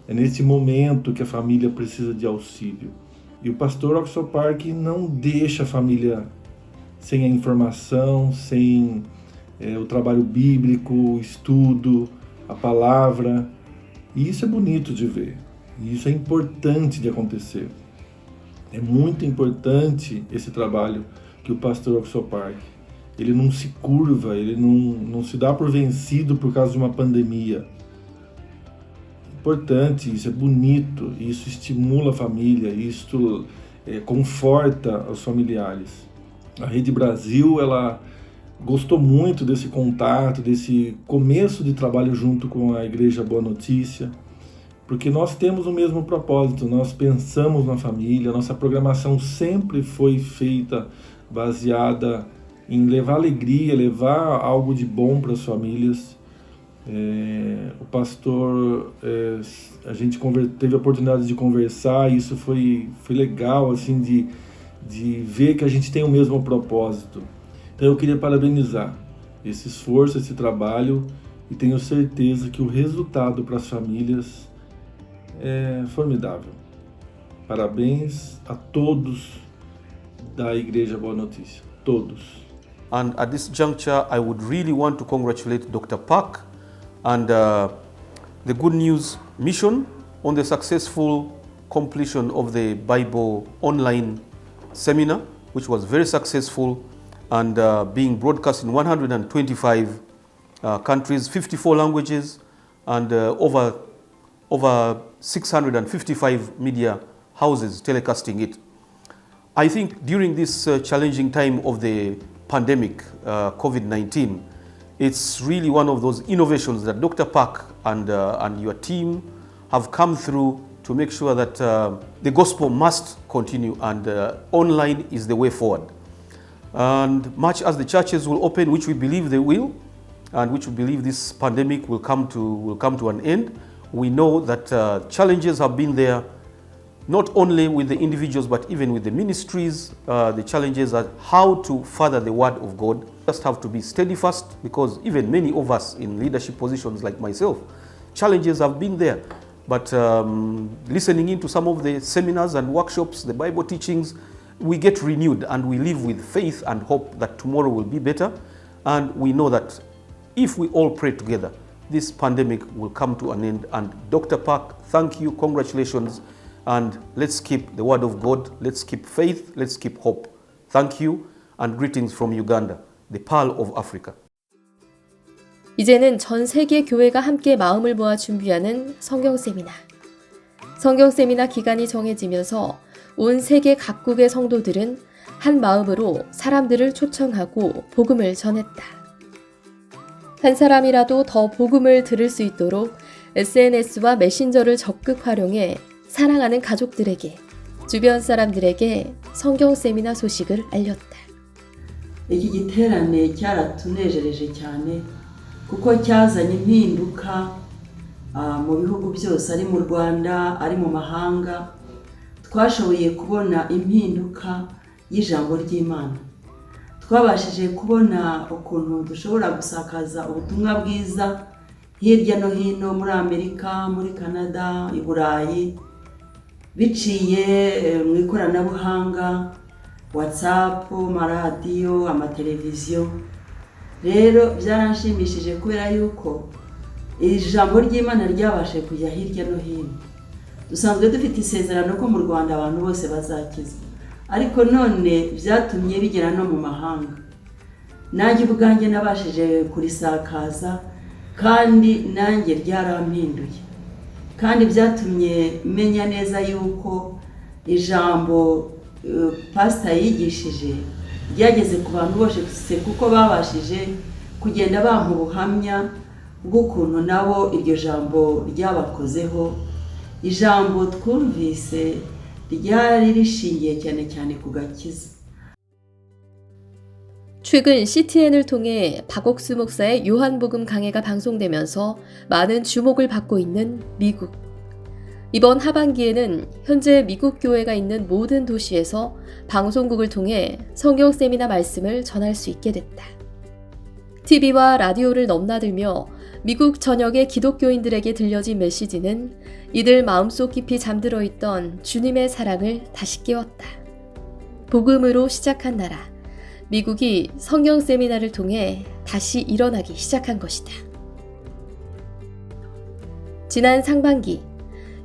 Speaker 7: É nesse momento que a família precisa de auxílio. E o pastor Oxford Park não deixa a família sem a informação, sem o trabalho bíblico, o estudo, a palavra. E isso é bonito de ver. E isso é importante de acontecer. É muito importante esse trabalho que o pastor Oxford Park. Ele não se curva, ele não se dá por vencido por causa de uma pandemia. Importante, isso é bonito, isso estimula a família, isso conforta os familiares. A Rede Brasil, ela gostou muito desse contato, desse começo de trabalho junto com a Igreja Boa Notícia, porque nós temos o mesmo propósito, nós pensamos na família, nossa programação sempre foi feita baseada em levar alegria, levar algo de bom para as famílias. O pastor, a gente teve a oportunidade de conversar, e isso foi legal, assim, de ver que a gente tem o mesmo propósito. Então eu queria parabenizar esse esforço, esse trabalho, e tenho certeza que o resultado para as famílias é formidável. Parabéns a todos da Igreja Boa Notícia, todos.
Speaker 8: And at this juncture, I would really want to congratulate Dr. Park and the Good News Mission on the successful completion of the Bible online seminar, which was very successful and being broadcast in 125 countries, 54 languages, and over 655 media houses telecasting it. I think during this challenging time of the pandemic, COVID-19, it's really one of those innovations that Dr. Park and your team have come through to make sure that the gospel must continue, and online is the way forward. And much as the churches will open, which we believe they will, and which we believe this pandemic will come to an end, we know that challenges have been there, not only with the individuals but even with the ministries. The challenges are how to further the word of God. Just have to be steadfast, because even many of us in leadership positions like myself, challenges have been there. But listening into some of the seminars and workshops, the Bible teachings, we get renewed and we live with faith and hope that tomorrow will be better. And we know that if we all pray together, this pandemic will come to an end. And Dr. Park, thank you, congratulations, and let's keep the word of God, let's keep faith, let's keep hope. Thank you, and greetings from Uganda, the Pearl of Africa.
Speaker 6: 이제는 전 세계 교회가 함께 마음을 모아 준비하는 성경 세미나. 성경 세미나 기간이 정해지면서 온 세계 각국의 성도들은 한 마음으로 사람들을 초청하고 복음을 전했다. 한 사람이라도 더 복음을 들을 수 있도록 SNS와 메신저를 적극 활용해 사랑하는 가족들에게, 주변 사람들에게 성경 세미나 소식을 알렸다.
Speaker 9: iki giterane cyaratunejereje cyane kuko cyazanye impinduka mu bihugu byose, ari mu Rwanda, ari mu mahanga. Twashoboye kubona impinduka y'ijambo ry'Imana. Twabashije kubona ukuntu dushobora gusakaza ubutumwa bwiza hirya no hino muri Amerika, muri Canada, i Burayi, biciye mu ikoranabuhanga, WhatsApp, amaradiyo, amateleviziyo. Rero byaranshimishije kubera yuko ijambo ry'Imana ryabashe kujya hirya no hino. Dusanzwe dufite isezerano ko mu Rwanda abantu bose bazakiza, ariko none byatumye bigera no mu mahanga. Nanjye ubwanjye nabashije kurisakaza, kandi nanjye ryarampinduye, kandi byatumye menya neza yuko ijambo pastor yigishije ryageze ku bantu bose, kuko babashije kugenda bampa ubuhamya bw'ukuntu nabo iryo jambo ryabakozeho. Ijambo twumvise ryari rishingiye cyane cyane ku gakiza.
Speaker 6: 최근 CTN을 통해 박옥수 목사의 요한복음 강해가 방송되면서 많은 주목을 받고 있는 미국. 이번 하반기에는 현재 미국 교회가 있는 모든 도시에서 방송국을 통해 성경 세미나 말씀을 전할 수 있게 됐다. TV와 라디오를 넘나들며 미국 전역의 기독교인들에게 들려진 메시지는 이들 마음속 깊이 잠들어 있던 주님의 사랑을 다시 깨웠다. 복음으로 시작한 나라, 미국이 성경 세미나를 통해 다시 일어나기 시작한 것이다. 지난 상반기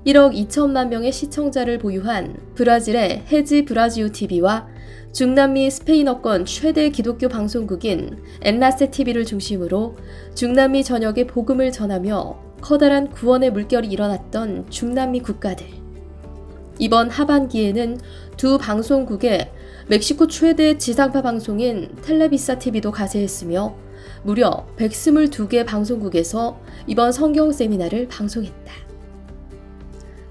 Speaker 6: 1억 2천만 명의 시청자를 보유한 브라질의 헤지 브라지오 TV와 중남미 스페인어권 최대 기독교 방송국인 엔라세 TV를 중심으로 중남미 전역에 복음을 전하며 커다란 구원의 물결이 일어났던 중남미 국가들. 이번 하반기에는 두 방송국에 멕시코 최대 지상파 방송인 텔레비사 TV도 가세했으며 무려 122개 방송국에서 이번 성경 세미나를 방송했다.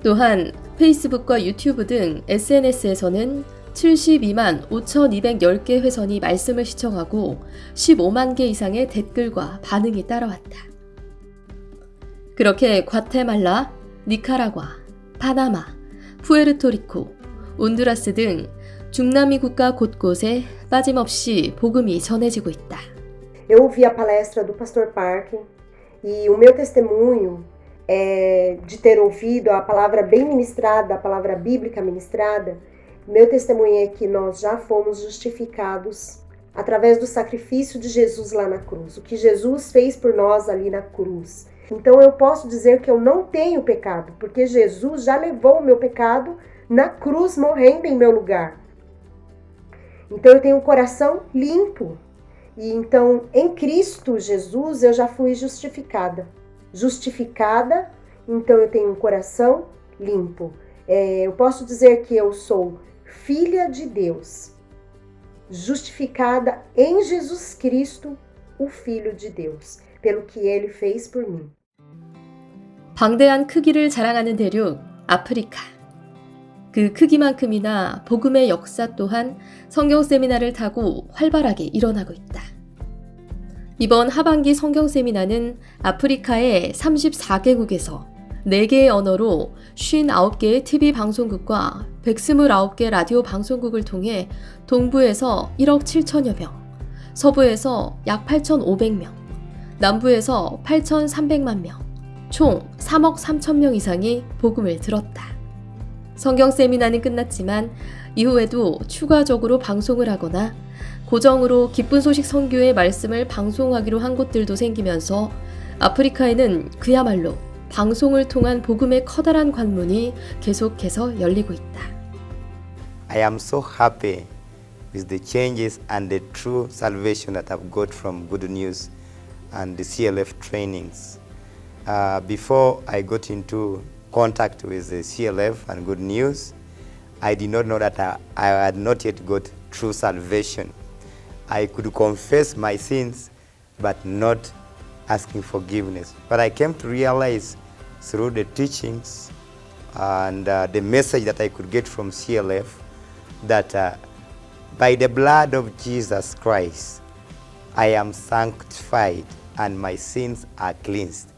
Speaker 6: 또한 페이스북과 유튜브 등 SNS에서는 72만 5,210개 회선이 말씀을 시청하고 15만 개 이상의 댓글과 반응이 따라왔다. 그렇게 과테말라, 니카라과, 파나마, 푸에르토리코, 온두라스 등 중남미 국가 곳곳에 빠짐없이 복음이 전해지고 있다.
Speaker 10: Eu ouvi a palestra do Pastor Park e o meu testemunho é de ter ouvido a palavra bem ministrada, a palavra bíblica ministrada. Meu testemunho é que nós já fomos justificados através do sacrifício de Jesus lá na cruz, o que Jesus fez por nós ali na cruz. Então eu posso dizer que eu não tenho pecado, porque Jesus já levou o meu pecado na cruz, morrendo em meu lugar. Então eu tenho um coração limpo. E então em Cristo Jesus eu já fui justificada. Justificada, então eu tenho um coração limpo. Eu posso dizer que eu sou filha de Deus, justificada em Jesus Cristo, o Filho de Deus, pelo que Ele fez por mim.
Speaker 6: 방대한 크기를 자랑하는 대륙 아프리카. 그 크기만큼이나 복음의 역사 또한 성경 세미나를 타고 활발하게 일어나고 있다. 이번 하반기 성경 세미나는 아프리카의 34개국에서 4개의 언어로 59개의 TV 방송국과 129개 라디오 방송국을 통해 동부에서 1억 7천여 명, 서부에서 약 8,500명, 남부에서 8,300만 명, 총 3억 3천 명 이상이 복음을 들었다. 성경 세미나는 끝났지만 이후에도 추가적으로 방송을 하거나 고정으로 기쁜 소식 선교의 말씀을 방송하기로 한 곳들도 생기면서 아프리카에는 그야말로 방송을 통한 복음의 커다란 관문이 계속해서 열리고 있다.
Speaker 11: I am so happy with the changes and the true salvation that I've got from Good News and the CLF trainings. Before I got into contact with the CLF and Good News, I did not know that I had not yet got true salvation. I could confess my sins but not asking forgiveness. But I came to realize through the teachings and the message that I could get from CLF that by the blood of Jesus Christ, I am sanctified and my sins are cleansed.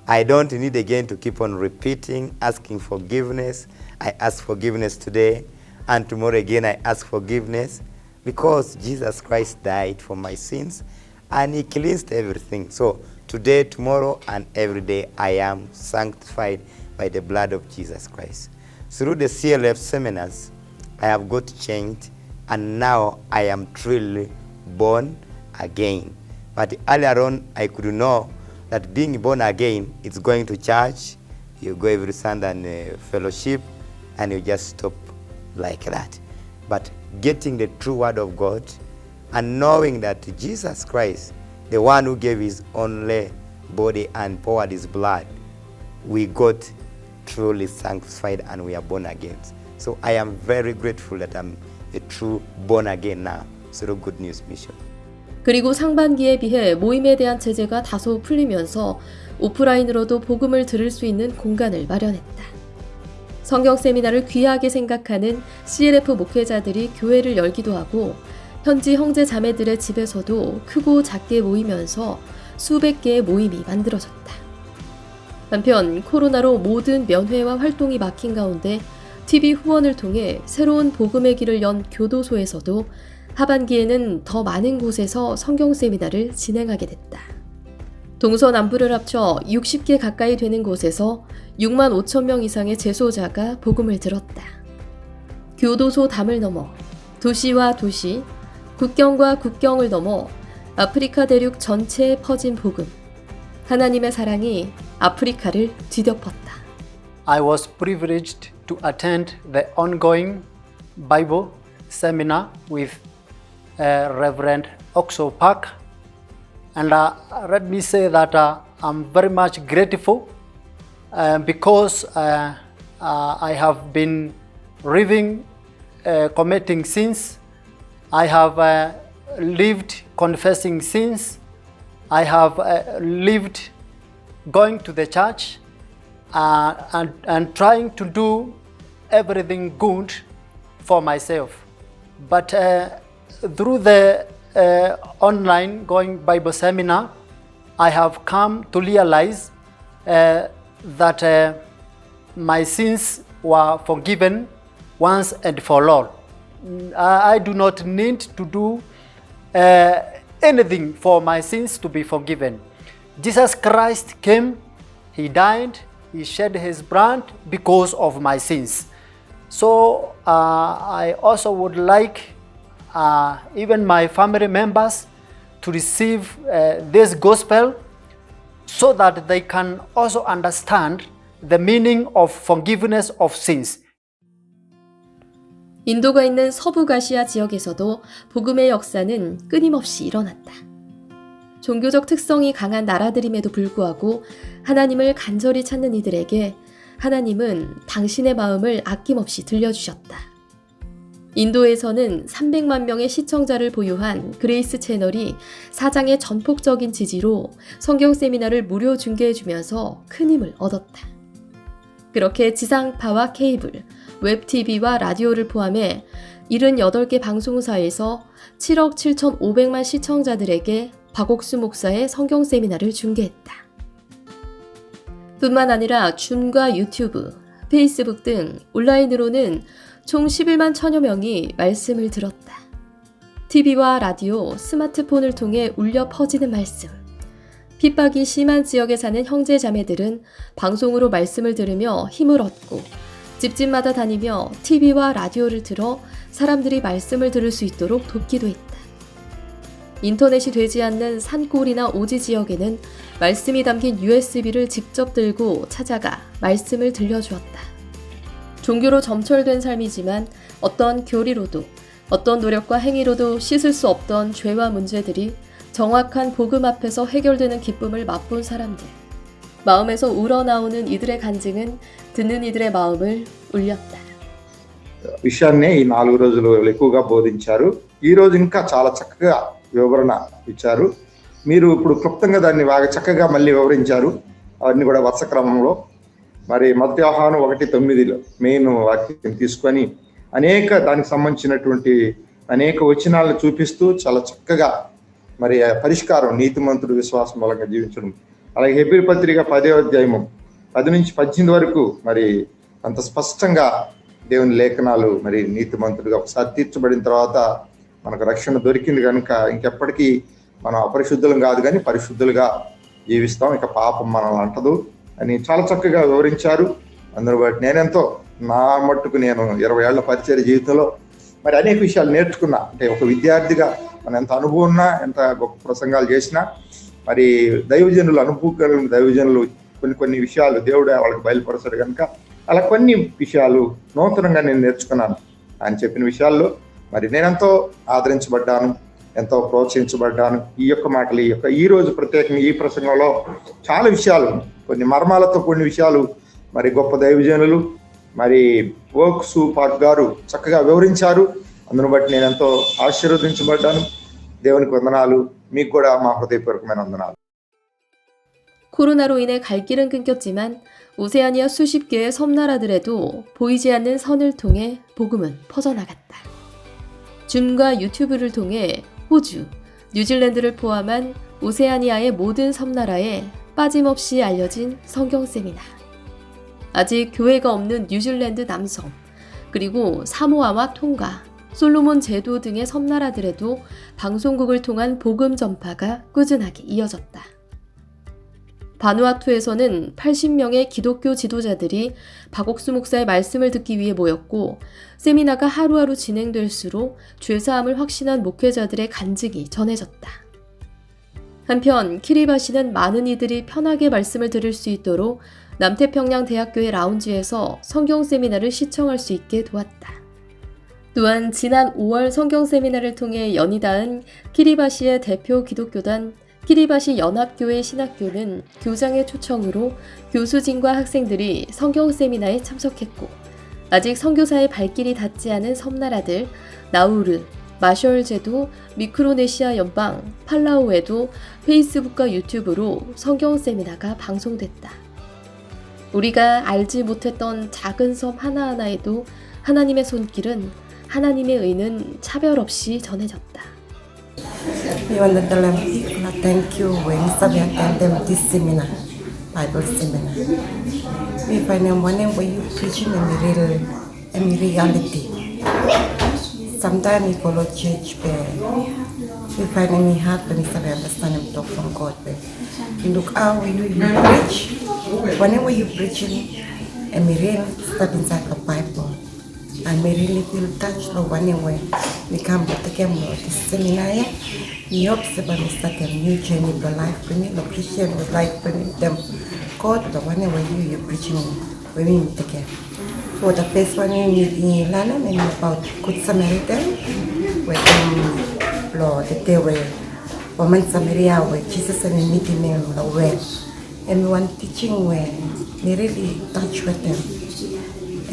Speaker 11: I don't need again to keep on repeating, asking forgiveness. I ask forgiveness today, and tomorrow again I ask forgiveness because Jesus Christ died for my sins and He cleansed everything. So today, tomorrow, and every day I am sanctified by the blood of Jesus Christ. Through the CLF seminars, I have got changed, and now I am truly born again. But earlier on, I could know that being born again, it's going to church, you go every Sunday and fellowship, and you just stop like that. But getting the true word of God and knowing that Jesus Christ, the one who gave His only body and poured His blood, we got truly sanctified and we are born again. So I am very grateful that I'm a true born again now through Good News Mission.
Speaker 6: 그리고 상반기에 비해 모임에 대한 제재가 다소 풀리면서 오프라인으로도 복음을 들을 수 있는 공간을 마련했다. 성경 세미나를 귀하게 생각하는 CLF 목회자들이 교회를 열기도 하고 현지 형제 자매들의 집에서도 크고 작게 모이면서 수백 개의 모임이 만들어졌다. 한편 코로나로 모든 면회와 활동이 막힌 가운데 TV 후원을 통해 새로운 복음의 길을 연 교도소에서도 하반기에는 더 많은 곳에서 성경 세미나를 진행하게 됐다. 동서남부를 합쳐 60개 가까이 되는 곳에서 6만 5천 명 이상의 제소자가 복음을 들었다. 교도소 담을 넘어 도시와 도시, 국경과 국경을 넘어 아프리카 대륙 전체에 퍼진 복음. 하나님의 사랑이 아프리카를 뒤덮었다.
Speaker 12: I was privileged to attend the ongoing Bible seminar with Reverend Oxo Park, and let me say that I'm very much grateful because I have been living committing sins. I have lived confessing sins. I have lived going to the church and trying to do everything good for myself. But through the online going Bible seminar, I have come to realize that my sins were forgiven once and for all. I do not need to do anything for my sins to be forgiven. Jesus Christ came, He died, He shed His blood because of my sins. So I also would like even my family members to receive this gospel so that they can also understand the meaning of forgiveness of sins.
Speaker 6: 인도가 있는 서부가시아 지역에서도 복음의 역사는 끊임없이 일어났다. 종교적 특성이 강한 나라들임에도 불구하고 하나님을 간절히 찾는 이들에게 하나님은 당신의 마음을 아낌없이 들려주셨다. 인도에서는 300만 명의 시청자를 보유한 그레이스 채널이 사장의 전폭적인 지지로 성경 세미나를 무료 중계해주면서 큰 힘을 얻었다. 그렇게 지상파와 케이블, 웹TV와 라디오를 포함해 78개 방송사에서 7억 7,500만 시청자들에게 박옥수 목사의 성경 세미나를 중계했다. 뿐만 아니라 줌과 유튜브, 페이스북 등 온라인으로는 총 11만 천여 명이 말씀을 들었다. TV와 라디오, 스마트폰을 통해 울려 퍼지는 말씀. 핍박이 심한 지역에 사는 형제 자매들은 방송으로 말씀을 들으며 힘을 얻고 집집마다 다니며 TV와 라디오를 들어 사람들이 말씀을 들을 수 있도록 돕기도 했다. 인터넷이 되지 않는 산골이나 오지 지역에는 말씀이 담긴 USB를 직접 들고 찾아가 말씀을 들려주었다. 종교로 점철된 삶이지만 어떤 교리로도 어떤 노력과 행위로도 씻을 수 없던 죄와 문제들이 정확한 복음 앞에서 해결되는 기쁨을 맛본 사람들. 마음에서 우러나오는 이들의 간증은 듣는 이들의 마음을 울렸다.
Speaker 13: విషయాన్ని ఈ 4 రోజులు ఎక్కువగా బోధించారు. ఈ రోజు ఇంకా చాలా చక్కగా వివరణ ఇచ్చారు. మీరు ఇప్పుడు క్లుప్తంగా దాన్ని బాగా చక్కగా మళ్ళీ వివరించారు. అవన్నీ కూడా వరుస క్రమంలో. మరి మొదటి యోహాను 1:9 మెయిన్ వాక్యం తీసుకొని అనేక దానికి సంబంధించినటువంటి అనేక వచనాలను చూపిస్తూ చాలా చక్కగా మరి పరిష్కారం నీతిమంతుడు విశ్వాసం మూలంగా జీవించడం. అలాగే హెబ్రీ పత్రిక 10వ అధ్యాయము 10 నుంచి 18 వరకు మరి అంత స్పష్టంగా దేవుని లేఖనాలు మరి నీతిమంతుడిగా ఒకసారి తీర్చబడిన తర్వాత మనకు రక్షణ దొరికింది కనుక ఇంకెప్పటికీ మనం అపరిశుద్ధులం కాదు కానీ పరిశుద్ధులుగా జీవిస్తాం, ఇక పాపం మనల్ని అంటదు అని చాలా చక్కగా వివరించారు. అందరూ బట్టి నేనెంతో నా మట్టుకు నేను 20 ఏళ్ల పరిచర్య జీవితంలో మరి అనేక విషయాలు నేర్చుకున్నా. అంటే ఒక విద్యార్థిగా మనం ఎంత అనుభవం ఉన్నా ఎంత గొప్ప ప్రసంగాలు చేసినా మరి దైవజనులు అనుభవం దైవజనులు కొన్ని విషయాలు దేవుడు వాళ్ళకి బయలుపరచాడు కనుక అలా కొన్ని విషయాలు నూతనంగా నేను నేర్చుకున్నాను. ఆయన చెప్పిన విషయాల్లో మరి నేనెంతో ఆదరించబడ్డాను, ఎంతో ప్రోత్సహించబడ్డాను. ఈ యొక్క మాటలు ఈ రోజు ప్రత్యేకంగా ఈ ప్రసంగంలో చాలా విషయాలు కొన్ని మర్మాలతో కొన్ని విషయాలు మరి గొప్ప దైవజనులు మరి ఓక్సు పాక్ గారు చక్కగా వివరించారు. అందును బట్టి నేను ఎంతో ఆశీర్వదించబడ్డాను. దేవునికి వందనాలు. మీకు కూడా మా హృదయపూర్వకమైన వందనాలు.
Speaker 6: 코로나로 인해 갈 길은 끊겼지만 오세아니아 수십 개의 섬나라들에도 보이지 않는 선을 통해 복음은 퍼져나갔다. 줌과 유튜브를 통해 호주, 뉴질랜드를 포함한 오세아니아의 모든 섬나라에 빠짐없이 알려진 성경 세미나. 아직 교회가 없는 뉴질랜드 남섬, 그리고 사모아와 통가, 솔로몬 제도 등의 섬나라들에도 방송국을 통한 복음 전파가 꾸준하게 이어졌다. 바누아투에서는 80명의 기독교 지도자들이 박옥수 목사의 말씀을 듣기 위해 모였고 세미나가 하루하루 진행될수록 죄사함을 확신한 목회자들의 간증이 전해졌다. 한편 키리바시는 많은 이들이 편하게 말씀을 들을 수 있도록 남태평양 대학교의 라운지에서 성경 세미나를 시청할 수 있게 도왔다. 또한 지난 5월 성경 세미나를 통해 연이 닿은 키리바시의 대표 기독교단 키리바시 연합교회 신학교는 교장의 초청으로 교수진과 학생들이 성경 세미나에 참석했고 아직 선교사의 발길이 닿지 않은 섬나라들 나우르, 마셜 제도, 미크로네시아 연방, 팔라우에도 페이스북과 유튜브로 성경 세미나가 방송됐다. 우리가 알지 못했던 작은 섬 하나하나에도 하나님의 손길은 하나님의 의는 차별 없이 전해졌다.
Speaker 14: Thank you when Sabia attended this seminar, Bible seminar. We find a morning where you preaching a reality. Sometimes we go to church where we find me hard when we understand and talk from God. You look out when you preach. Whenever you preaching, and we really start inside the Bible. And we really feel touched when we come to the camera, this seminar. We hope Sabbath is like a new journey of life for me, the Christian life for me, them. God, the one where you're preaching, when we meet again. So the first one we meet in London and about Good Samaritan, where Lord, they were woman Samaria, where Jesus and meeting them well. And one teaching where they really touch with them.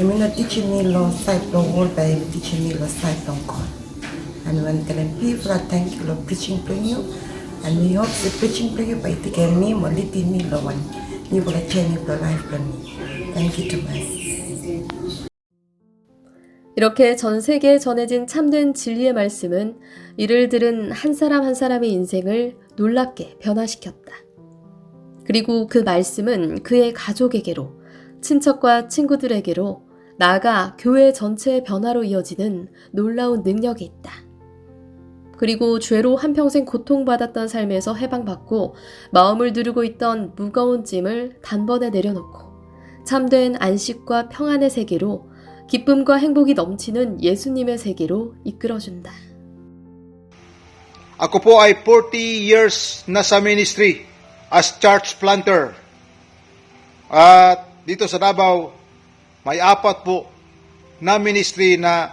Speaker 14: And we're not teaching me Lord side from world, but I'm teaching me Lord side from God. And when telling people, I thank you Lord preaching to you. And we hope the preaching to you by taking me, or letting me Lord one. You will change your life for me. Thank you, Thomas.
Speaker 6: 이렇게 전 세계에 전해진 참된 진리의 말씀은 이를 들은 한 사람 한 사람의 인생을 놀랍게 변화시켰다. 그리고 그 말씀은 그의 가족에게로, 친척과 친구들에게로, 나아가 교회 전체의 변화로 이어지는 놀라운 능력이 있다. 그리고 죄로 한평생 고통받았던 삶에서 해방받고 마음을 누르고 있던 무거운 짐을 단번에 내려놓고 참된 안식과 평안의 세계로, 기쁨과 행복이 넘치는 예수님의 세계로 이끌어준다.
Speaker 15: Ako po ay 40 years na sa ministry as church planter. At dito sa Davao, may 4 po na ministry na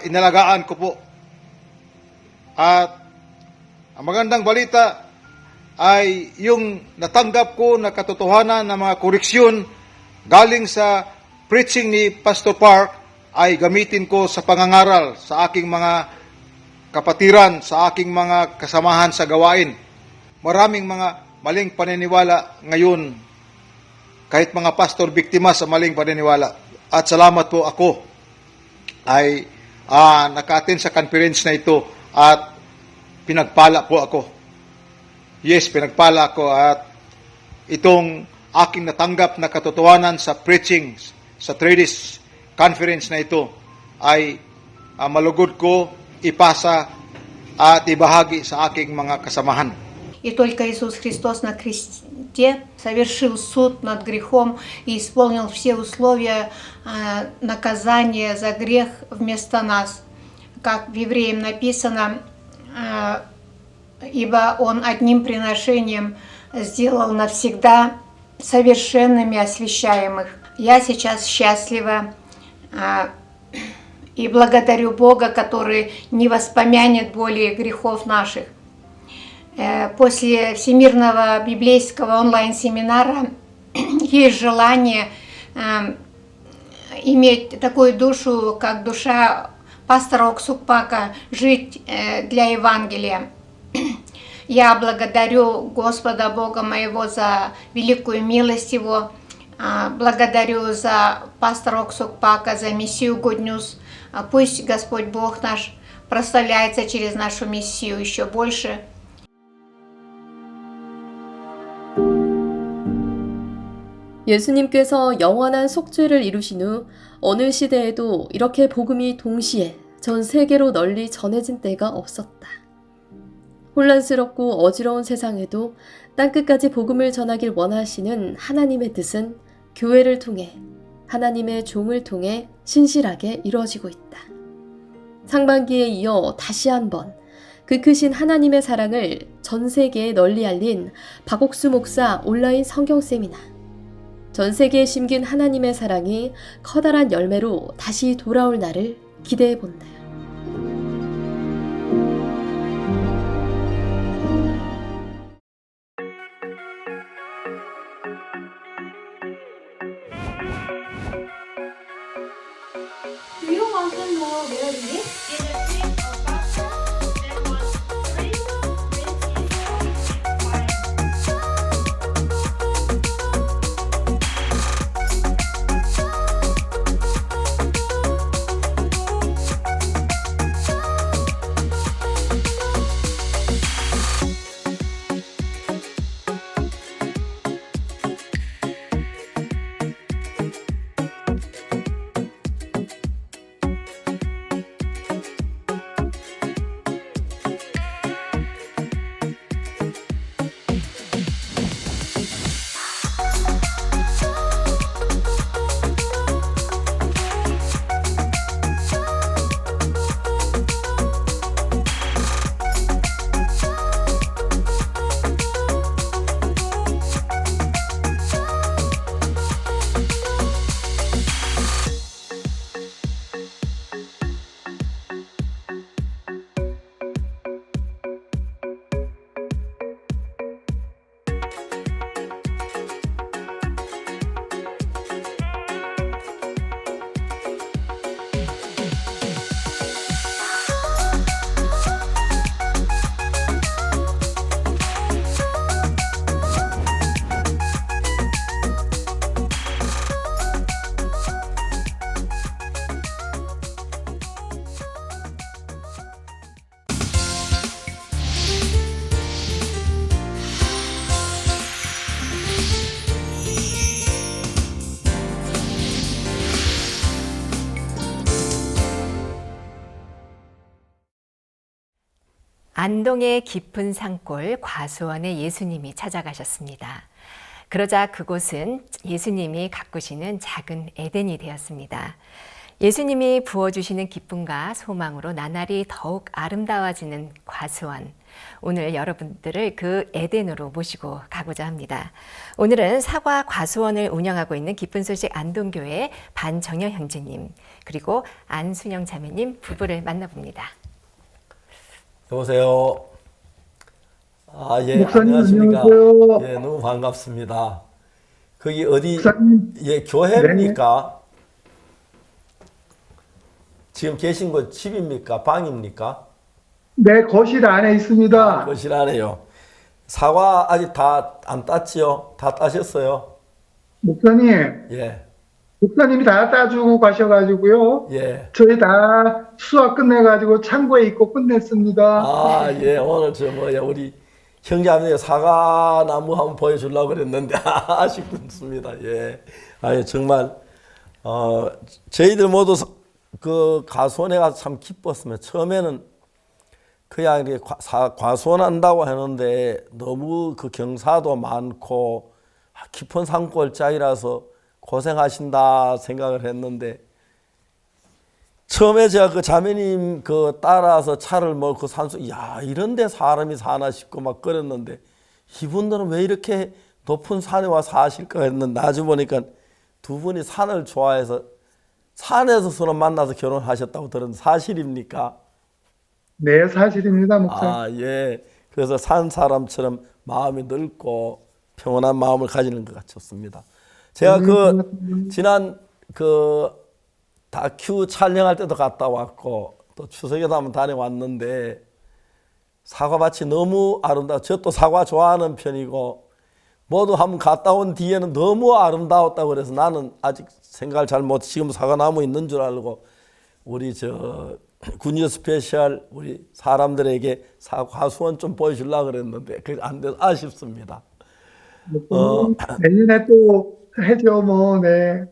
Speaker 15: inalagaan ko po. At ang magandang balita ay yung natanggap ko na katotohanan ng mga koreksyon galing sa preaching ni Pastor Park ay gamitin ko sa pangangaral sa aking mga kapatiran, sa aking mga kasamahan sa gawain. Maraming mga maling paniniwala ngayon, kahit mga pastor biktima sa maling paniniwala. At salamat po ako ay naka-attend sa conference na ito at pinagpala po ako. Yes, pinagpala ako at itong aking natanggap na katotohanan sa preaching sa Traders Conference na ito ay malugod ko ipasa at ibahagi sa aking mga kasamahan.
Speaker 16: И только Иисус Христос на кресте совершил суд над грехом и исполнил все условия наказания за грех вместо нас. Как в Евреям написано, ибо Он одним приношением сделал навсегда совершенными освящаемых. Я сейчас счастлива и благодарю Бога, который не воспомянет более грехов наших. После Всемирного библейского онлайн-семинара есть желание иметь такую душу, как душа пастора Оксукпака, жить для Евангелия. Я благодарю Господа Бога моего за великую милость Его. Благодарю за пастора Оксукпака, за миссию Good News. Пусть Господь Бог наш прославляется через нашу миссию еще больше.
Speaker 6: 예수님께서 영원한 속죄를 이루신 후 어느 시대에도 이렇게 복음이 동시에 전 세계로 널리 전해진 때가 없었다. 혼란스럽고 어지러운 세상에도 땅끝까지 복음을 전하길 원하시는 하나님의 뜻은 교회를 통해, 하나님의 종을 통해 신실하게 이루어지고 있다. 상반기에 이어 다시 한번 그 크신 하나님의 사랑을 전 세계에 널리 알린 박옥수 목사 온라인 성경 세미나. 전 세계에 심긴 하나님의 사랑이 커다란 열매로 다시 돌아올 날을 기대해 본다.
Speaker 17: Do you want to know where we live?
Speaker 2: 안동의 깊은 산골 과수원에 예수님이 찾아가셨습니다. 그러자 그곳은 예수님이 가꾸시는 작은 에덴이 되었습니다. 예수님이 부어주시는 기쁨과 소망으로 나날이 더욱 아름다워지는 과수원. 오늘 여러분들을 그 에덴으로 모시고 가고자 합니다. 오늘은 사과 과수원을 운영하고 있는 기쁜 소식 안동교회 반정여 형제님 그리고 안순영 자매님 부부를 만나봅니다.
Speaker 1: 여보세요. 예,
Speaker 18: 목사님,
Speaker 1: 안녕하십니까.
Speaker 18: 안녕하세요.
Speaker 1: 예, 너무 반갑습니다. 거기 어디,
Speaker 18: 목사님.
Speaker 1: 예, 교회입니까? 지금 계신 곳 집입니까? 방입니까?
Speaker 18: 네, 거실 안에 있습니다.
Speaker 1: 거실 안에요. 사과 아직 다 안 땄지요? 다 따셨어요?
Speaker 18: 목사님,
Speaker 1: 예,
Speaker 18: 목사님이 다 따주고 가셔가지고요.
Speaker 1: 예.
Speaker 18: 저희 다 수학 끝내가지고 창고에 있고 끝냈습니다.
Speaker 1: 아, 예, 오늘 우리 형제자매 사과나무 한번 보여주려고 그랬는데 아쉽습니다. 예, 정말 저희들 모두 그 과수원에 가서 참 기뻤으면 처음에는 그냥 이렇게 과수원 한다고 하는데 너무 그 경사도 많고 깊은 산골짜기라서 고생하신다 생각을 했는데 처음에 제가 그 자매님 그 따라서 차를 몰고 산속 이런 데 사람이 사나 싶고 막 그랬는데 이분들은 왜 이렇게 높은 산에 와 사실까 했는데 나중에 보니까 두 분이 산을 좋아해서 산에서 서로 만나서 결혼하셨다고 들은 사실입니까?
Speaker 18: 네, 사실입니다, 목사님.
Speaker 1: 예. 그래서 산 사람처럼 마음이 넓고 평온한 마음을 가지는 것 같았습니다. 제가 지난 다큐 촬영할 때도 갔다 왔고 또 추석에도 한번 다녀왔는데 사과밭이 너무 아름다워. 저 또 사과 좋아하는 편이고 모두 한번 갔다 온 뒤에는 너무 아름다웠다고 그래서 나는 아직 생각을 잘 못 지금 사과나무 있는 줄 알고 우리 굿뉴스 스페셜 우리 사람들에게 과수원 좀 보여주려고 그랬는데 그게 안 돼서 아쉽습니다.
Speaker 18: 내년에 또 해죠, 뭐, 네.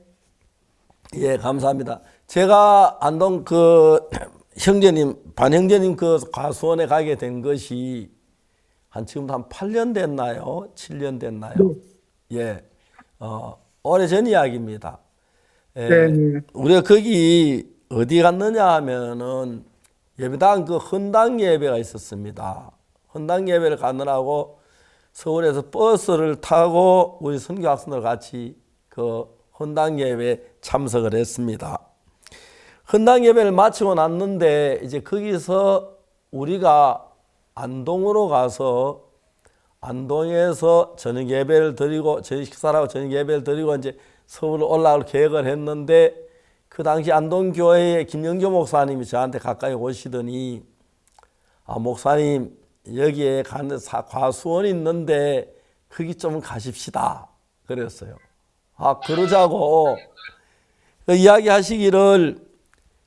Speaker 1: 예, 감사합니다. 제가 안동 형제님, 반형제님 과수원에 가게 된 것이 지금 한 8년 됐나요? 7년 됐나요? 예, 오래전 이야기입니다. 예,
Speaker 18: 네.
Speaker 1: 우리가 거기 어디 갔느냐 하면은 예배당 헌당 예배가 있었습니다. 헌당 예배를 가느라고 서울에서 버스를 타고 우리 선교 학생들 같이 헌당 예배에 참석을 했습니다. 헌당 예배를 마치고 났는데 이제 거기서 우리가 안동으로 가서 안동에서 저녁 예배를 드리고 저녁 식사하고 저녁 예배를 드리고 이제 서울로 올라올 계획을 했는데 그 당시 안동교회의 김영교 목사님이 저한테 가까이 오시더니 목사님 여기에 가는 과수원이 있는데 거기 좀 가십시다 그랬어요. 그러자고 이야기하시기를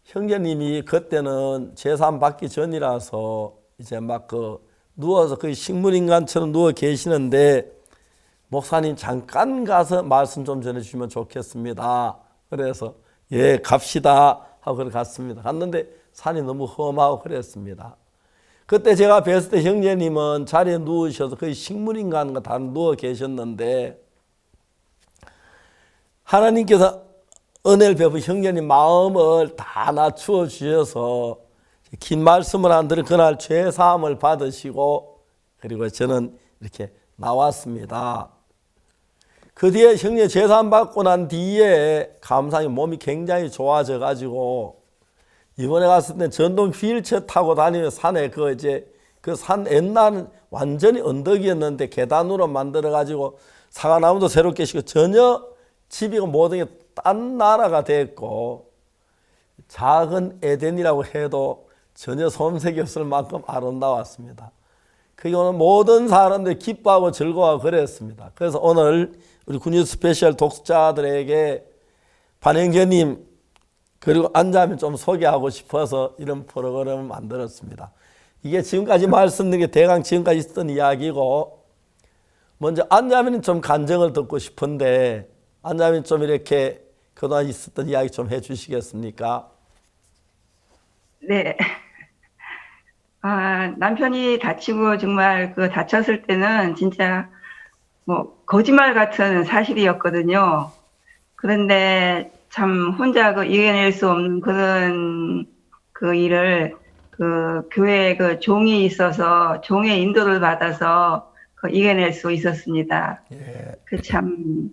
Speaker 1: 형제님이 그때는 제산 받기 전이라서 이제 막 누워서 거의 식물인간처럼 누워 계시는데 목사님 잠깐 가서 말씀 좀 전해주시면 좋겠습니다. 그래서 예 갑시다 하고 갔습니다. 갔는데 산이 너무 험하고 그랬습니다. 그때 제가 뵀을 때 형제님은 자리에 누우셔서 거의 식물인간과 다 누워 계셨는데 하나님께서 은혜를 베푸 형제님 마음을 다 낮추어 주셔서 긴 말씀을 안 들은 그날 죄 사함을 받으시고 그리고 저는 이렇게 나왔습니다. 그 뒤에 형제 죄 사함 받고 난 뒤에 감사히 몸이 굉장히 좋아져 가지고 이번에 갔을 때 전동 휠체어 타고 다니며 산에 그 산 옛날은 완전히 언덕이었는데 계단으로 만들어 가지고 사과나무도 새롭게 심고 전혀 집이고 모든 게 딴 나라가 됐고 작은 에덴이라고 해도 전혀 손색이 없을 만큼 아름다웠습니다. 그게 오늘 모든 사람들이 기뻐하고 즐거워하고 그랬습니다. 그래서 오늘 우리 굿뉴스 스페셜 독자들에게 반영재님 그리고 안자매 좀 소개하고 싶어서 이런 프로그램을 만들었습니다. 이게 지금까지 말씀드린 게 대강 지금까지 있었던 이야기고 먼저 안자매는 좀 간증을 듣고 싶은데 안자매는 좀 이렇게 그동안 있었던 이야기 좀 해주시겠습니까?
Speaker 19: 네. 남편이 다치고 정말 그 다쳤을 때는 진짜 뭐 거짓말 같은 사실이었거든요. 그런데 참 혼자 그 이겨낼 수 없는 그런 그 일을 그 교회 그 종이 있어서 종의 인도를 받아서 그 이겨낼 수 있었습니다. 그 참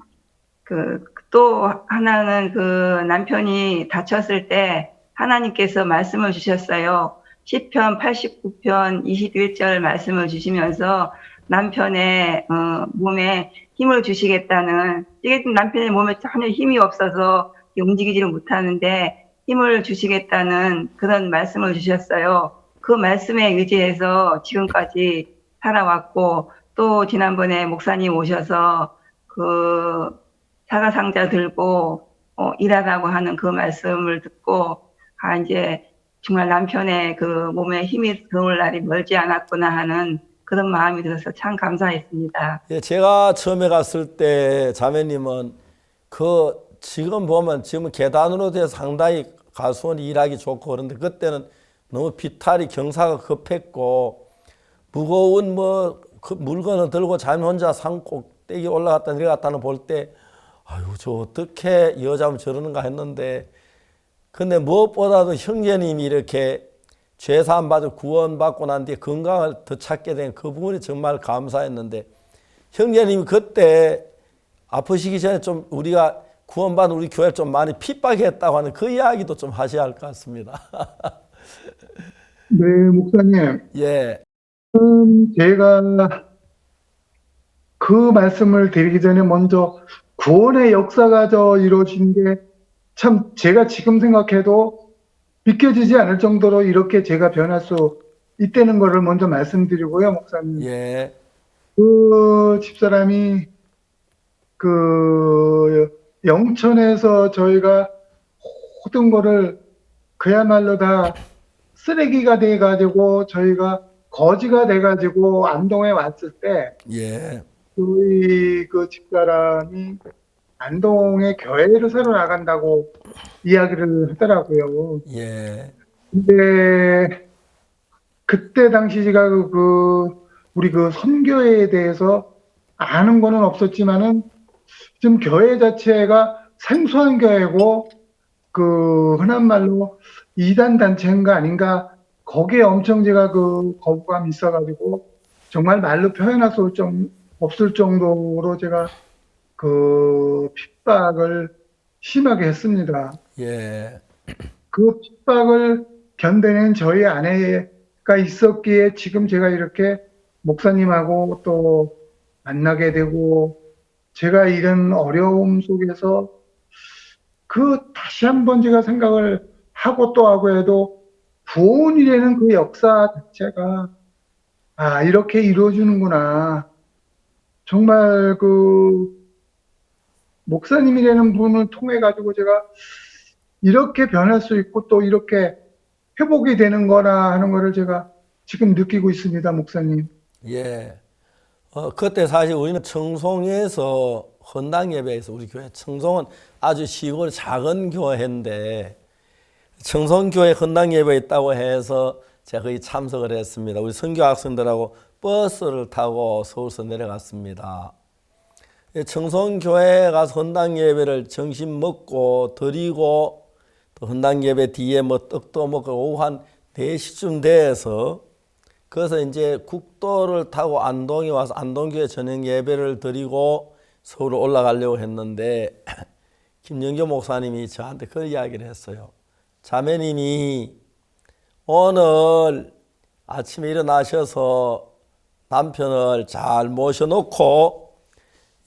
Speaker 19: 그 또 하나는 그 남편이 다쳤을 때 하나님께서 말씀을 주셨어요. 시편 89편 21절 말씀을 주시면서 남편의 몸에 힘을 주시겠다는, 이게 남편의 몸에 전혀 힘이 없어서 움직이지를 못하는데 힘을 주시겠다는 그런 말씀을 주셨어요. 그 말씀에 의지해서 지금까지 살아왔고, 또 지난번에 목사님 오셔서 그 사과상자 들고 일하라고 하는 그 말씀을 듣고, 이제 정말 남편의 그 몸에 힘이 들어올 날이 멀지 않았구나 하는 그런 마음이 들어서 참 감사했습니다.
Speaker 1: 예, 제가 처음에 갔을 때 자매님은 지금 보면 지금 계단으로 돼서 상당히 가수원이 일하기 좋고 그런데 그때는 너무 비탈이 경사가 급했고 무거운 그 물건을 들고 자매 혼자 산 꼭대기 올라갔다 내려갔다는 볼 때 아유 저 어떻게 여자면 저러는가 했는데, 근데 무엇보다도 형제님이 이렇게 죄사함 받고 구원받고 난 뒤에 건강을 더 찾게 된 그 부분이 정말 감사했는데, 형제님이 그때 아프시기 전에 좀 우리가 구원받은 우리 교회를 좀 많이 핍박했다고 하는 그 이야기도 좀 하셔야 할 것 같습니다.
Speaker 18: 네, 목사님.
Speaker 1: 예.
Speaker 18: 제가 그 말씀을 드리기 전에 먼저 구원의 역사가 이루어진 게 참 제가 지금 생각해도 믿겨지지 않을 정도로 이렇게 제가 변할 수 있다는 것을 먼저 말씀드리고요, 목사님.
Speaker 1: 예.
Speaker 18: 그 집사람이 그 영천에서 저희가 모든 거를 그야말로 다 쓰레기가 돼가지고 저희가 거지가 돼가지고 안동에 왔을 때,
Speaker 1: 예.
Speaker 18: 저희 그 집사람이 안동에 교회를 새로 나간다고 이야기를 하더라고요.
Speaker 1: 예.
Speaker 18: 근데 그때 당시 제가 우리 그 선교회에 대해서 아는 거는 없었지만은 지금 교회 자체가 생소한 교회고 그 흔한 말로 이단 단체인가 아닌가, 거기에 엄청 제가 그 거부감이 있어가지고 정말 말로 표현할 수 없을 정도로 제가 그 핍박을 심하게 했습니다.
Speaker 1: 예.
Speaker 18: 그 핍박을 견뎌낸 저희 아내가 있었기에 지금 제가 이렇게 목사님하고 또 만나게 되고, 제가 이런 어려움 속에서 다시 한번 제가 생각을 하고 또 하고 해도 구원이라는 그 역사 자체가 이렇게 이루어지는구나. 정말 목사님이라는 분을 통해 가지고 제가 이렇게 변할 수 있고 또 이렇게 회복이 되는 거나 하는 거를 제가 지금 느끼고 있습니다, 목사님.
Speaker 1: 예. 그때 사실 우리는 청송에서 헌당 예배에서 우리 교회 청송은 아주 시골 작은 교회인데 청송교회 헌당 예배 있다고 해서 제가 거기 참석을 했습니다. 우리 선교 학생들하고 버스를 타고 서울서 내려갔습니다. 청송교회 가서 헌당 예배를 점심 먹고 드리고 또 헌당 예배 뒤에 떡도 먹고 오후 한 4시쯤 돼서 그래서 이제 국도를 타고 안동에 와서 안동교회 저녁 예배를 드리고 서울 올라가려고 했는데 김영교 목사님이 저한테 그 이야기를 했어요. 자매님이 오늘 아침에 일어나셔서 남편을 잘 모셔놓고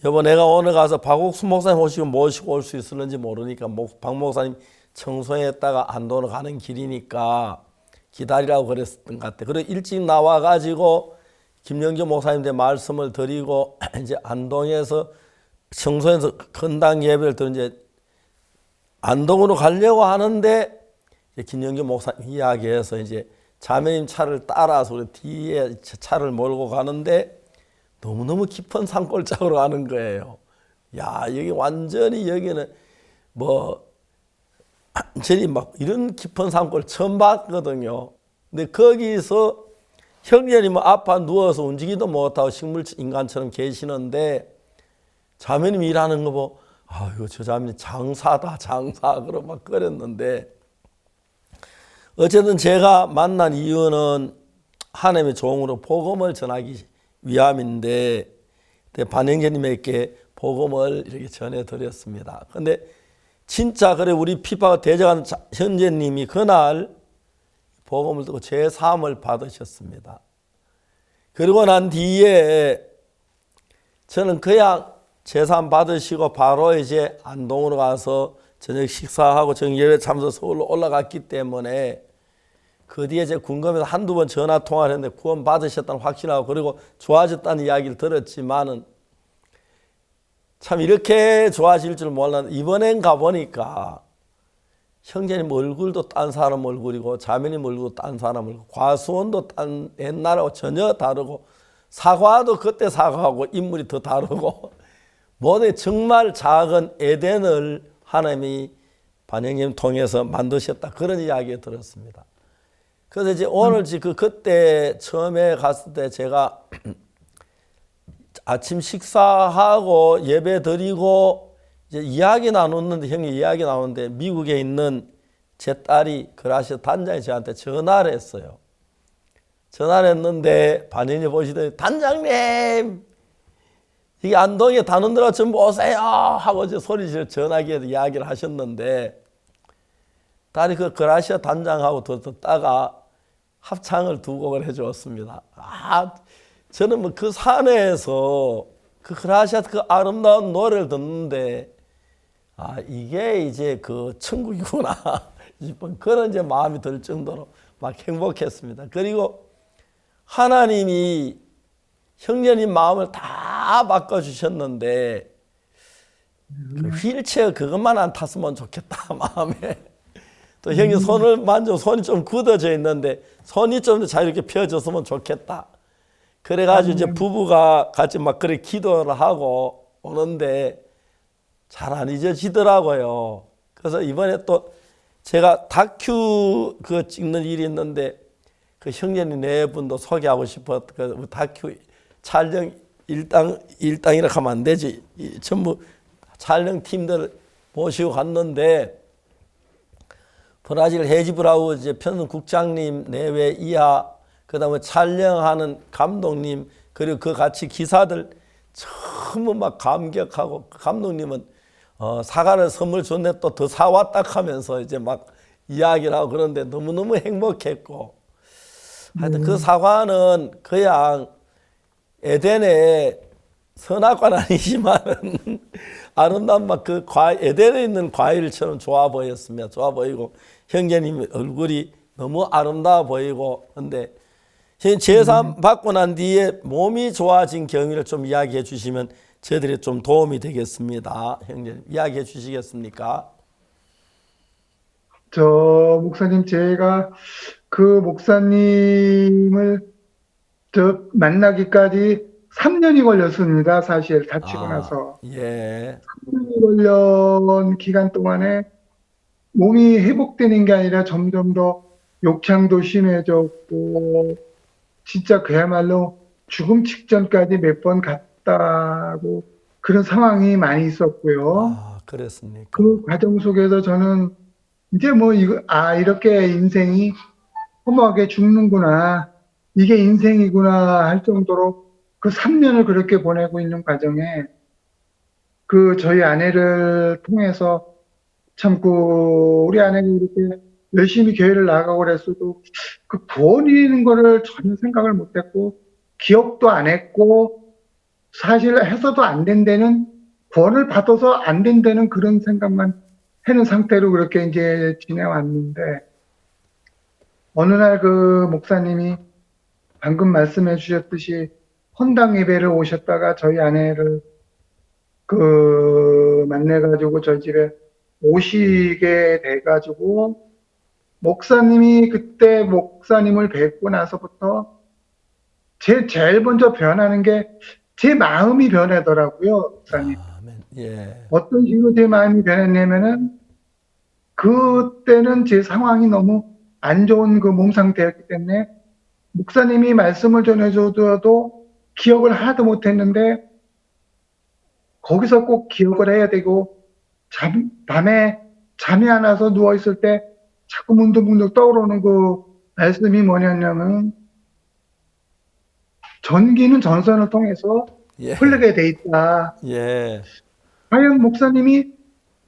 Speaker 1: 여보 내가 오늘 가서 박옥수 목사님 모시고 올 수 있을는지 모르니까 박 목사님 청송에 있다가 안동으로 가는 길이니까 기다리라고 그랬던 것 같아요. 그리고 일찍 나와가지고 김영교 목사님한테 말씀을 드리고 이제 안동에서 청송에서 건당 예배를 드린 이제 안동으로 가려고 하는데 김영교 목사님 이야기해서 이제 자매님 차를 따라서 우리 뒤에 차를 몰고 가는데 너무너무 깊은 산골짜기로 가는 거예요. 야, 여기 완전히 여기는 완전히 막 이런 깊은 산골 처음 봤거든요. 근데 거기서 형제님은 아파 누워서 움직이도 못하고 식물 인간처럼 계시는데 자매님 일하는 거 보고 아유 저 자매님 장사다 장사 그러고 막 그랬는데 어쨌든 제가 만난 이유는 하나님의 종으로 복음을 전하기 위함인데 반영재님에게 복음을 이렇게 전해드렸습니다. 근데 진짜 그래 우리 피파가 대적하는 현재님이 그날 복음을 듣고 제3을 받으셨습니다. 그리고 난 뒤에 저는 그냥 제3 받으시고 바로 이제 안동으로 가서 저녁 식사하고 정예배 참석 서울로 올라갔기 때문에 그 뒤에 제 궁금해서 한두 번 전화 통화를 했는데 구원 받으셨다는 확신하고 그리고 좋아졌다는 이야기를 들었지만은 참 이렇게 좋아질 줄 몰랐는데 이번엔 가보니까 형제님 얼굴도 딴 사람 얼굴이고 자매님 얼굴도 딴 사람 얼굴, 과수원도 딴 옛날하고 전혀 다르고 사과도 그때 사과하고 인물이 더 다르고 모든 정말 작은 에덴을 하나님이 반영님 통해서 만드셨다 그런 이야기 들었습니다. 그래서 이제 오늘 그때 처음에 갔을 때 제가 아침 식사하고 예배 드리고 이제 이야기 나눴는데 형님 이야기 나오는데 미국에 있는 제 딸이 그라시아 단장이 저한테 전화를 했어요. 전화를 했는데 반연이 보시더니 단장님 이게 안동에 단원들아 전부 오세요 하고 이제 소리질 전화기에 이야기를 하셨는데 딸이 그 그라시아 단장하고 듣다가 합창을 두 곡을 해주었습니다. 저는 뭐 그 산에서 그 그라시아 그 아름다운 노래를 듣는데 이게 이제 그 천국이구나 싶은 그런 이제 마음이 들 정도로 막 행복했습니다. 그리고 하나님이 형제님 마음을 다 바꿔주셨는데 그 휠체어 그것만 안 탔으면 좋겠다 마음에. 또 형님 손을 만져 손이 좀 굳어져 있는데 손이 좀 더 자유롭게 펴졌으면 좋겠다. 그래가지고 이제 부부가 같이 막 그래 기도를 하고 오는데 잘 안 잊어지더라고요. 그래서 이번에 또 제가 다큐 그 찍는 일이 있는데 그 형제님 네 분도 소개하고 싶어 그 다큐 촬영 일당이라 하면 안 되지. 전부 촬영 팀들 모시고 갔는데 브라질 헤지브라우 이제 편성국장님 내외 이하 그다음에 촬영하는 감독님 그리고 그 같이 기사들 전부 막 감격하고 감독님은 사과를 선물 줬네 또 더 사왔다 하면서 이제 막 이야기를 하고 그런데 너무너무 행복했고 하여튼 그 사과는 그냥 에덴의 선악과는 아니지만은 아름다운 막 그 에덴에 있는 과일처럼 좋아 보였으며 좋아 보이고 형제님 얼굴이 너무 아름다워 보이고 근데 제삼 받고 난 뒤에 몸이 좋아진 경위를 좀 이야기해 주시면 저희들이 좀 도움이 되겠습니다. 형제님 이야기해 주시겠습니까?
Speaker 18: 목사님 제가 그 목사님을 만나기까지 3년이 걸렸습니다. 사실 다치고 나서.
Speaker 1: 예.
Speaker 18: 3년이 걸린 기간 동안에 몸이 회복되는 게 아니라 점점 더 욕창도 심해졌고 진짜 그야말로 죽음 직전까지 몇 번 갔다고 그런 상황이 많이 있었고요.
Speaker 1: 그랬습니까?
Speaker 18: 그 과정 속에서 저는 이제 뭐 이렇게 인생이 허무하게 죽는구나. 이게 인생이구나 할 정도로 그 3년을 그렇게 보내고 있는 과정에 그 저희 아내를 통해서 참 우리 아내가 이렇게 열심히 교회를 나가고 그랬어도 그 구원이라는 거를 전혀 생각을 못했고 기억도 안 했고 사실 해서도 안 된다는 구원을 받아서 안 된다는 그런 생각만 하는 상태로 그렇게 이제 지내왔는데 어느 날 그 목사님이 방금 말씀해 주셨듯이 헌당 예배를 오셨다가 저희 아내를 만나가지고 저희 집에 오시게 돼가지고 목사님이 그때 목사님을 뵙고 나서부터 제일 먼저 변하는 게 제 마음이 변하더라고요, 목사님.
Speaker 1: 예.
Speaker 18: 어떤 식으로 제 마음이 변했냐면은 그때는 제 상황이 너무 안 좋은 그 몸 상태였기 때문에 목사님이 말씀을 전해줘도 기억을 하나도 못했는데 거기서 꼭 기억을 해야 되고 밤에 잠이 안 와서 누워있을 때 자꾸 문득문득 떠오르는 그 말씀이 뭐냐면 전기는 전선을 통해서
Speaker 1: 예.
Speaker 18: 흘러게 돼 있다.
Speaker 1: 예.
Speaker 18: 과연 목사님이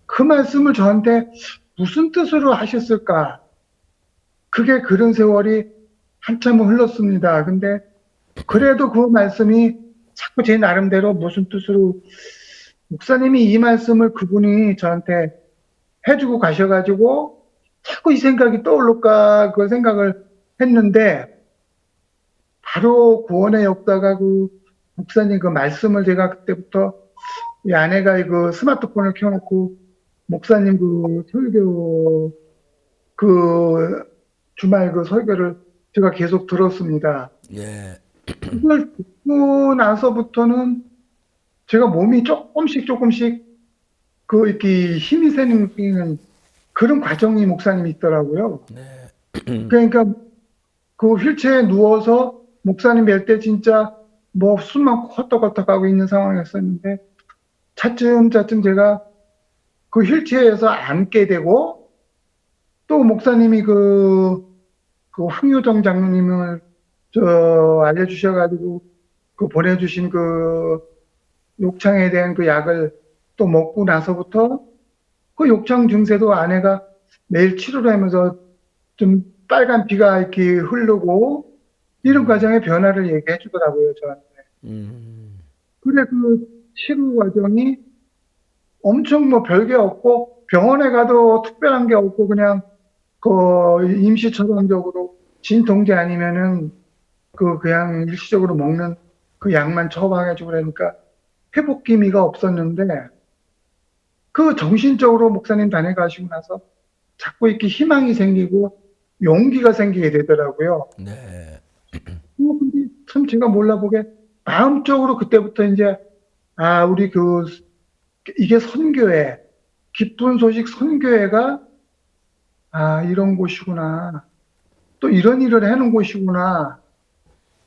Speaker 18: 그 말씀을 저한테 무슨 뜻으로 하셨을까? 그게 그런 세월이 한참을 흘렀습니다. 근데 그래도 그 말씀이 자꾸 제 나름대로 무슨 뜻으로 목사님이 이 말씀을 그분이 저한테 해주고 가셔가지고 자꾸 이 생각이 떠오를까 그 생각을 했는데 바로 구원의 역사가 그 목사님 그 말씀을 제가 그때부터 이 아내가 그 스마트폰을 켜놓고 목사님 그 설교 그 주말 그 설교를 제가 계속 들었습니다.
Speaker 1: 예.
Speaker 18: 그걸 듣고 나서부터는 제가 몸이 조금씩 그 이렇게 힘이 생기는 그런 과정이 목사님이 있더라고요. 그러니까 그 휠체어에 누워서 목사님 뵐 때 진짜 뭐 숨만 헛떡헛떡하고 있는 상황이었었는데 차츰 제가 그 휠체어에서 앉게 되고 또 목사님이 그 황효정 장로님을 알려주셔가지고 그 보내주신 그 욕창에 대한 그 약을 또 먹고 나서부터 그 욕창 증세도 아내가 매일 치료를 하면서 좀 빨간 피가 이렇게 흐르고 이런 과정의 변화를 얘기해 주더라고요, 저한테. 그래, 그 치료 과정이 엄청 뭐 별게 없고 병원에 가도 특별한 게 없고 그냥 그 임시처방적으로 진통제 아니면은 그냥 일시적으로 먹는 그 약만 처방해주고 그러니까 회복 기미가 없었는데 그 정신적으로 목사님 다녀가시고 나서 자꾸 이렇게 희망이 생기고 용기가 생기게 되더라고요.
Speaker 1: 네.
Speaker 18: 근데 참 제가 몰라보게 마음적으로 그때부터 이제 우리 이게 선교회, 기쁜 소식 선교회가 이런 곳이구나. 또 이런 일을 해놓은 곳이구나.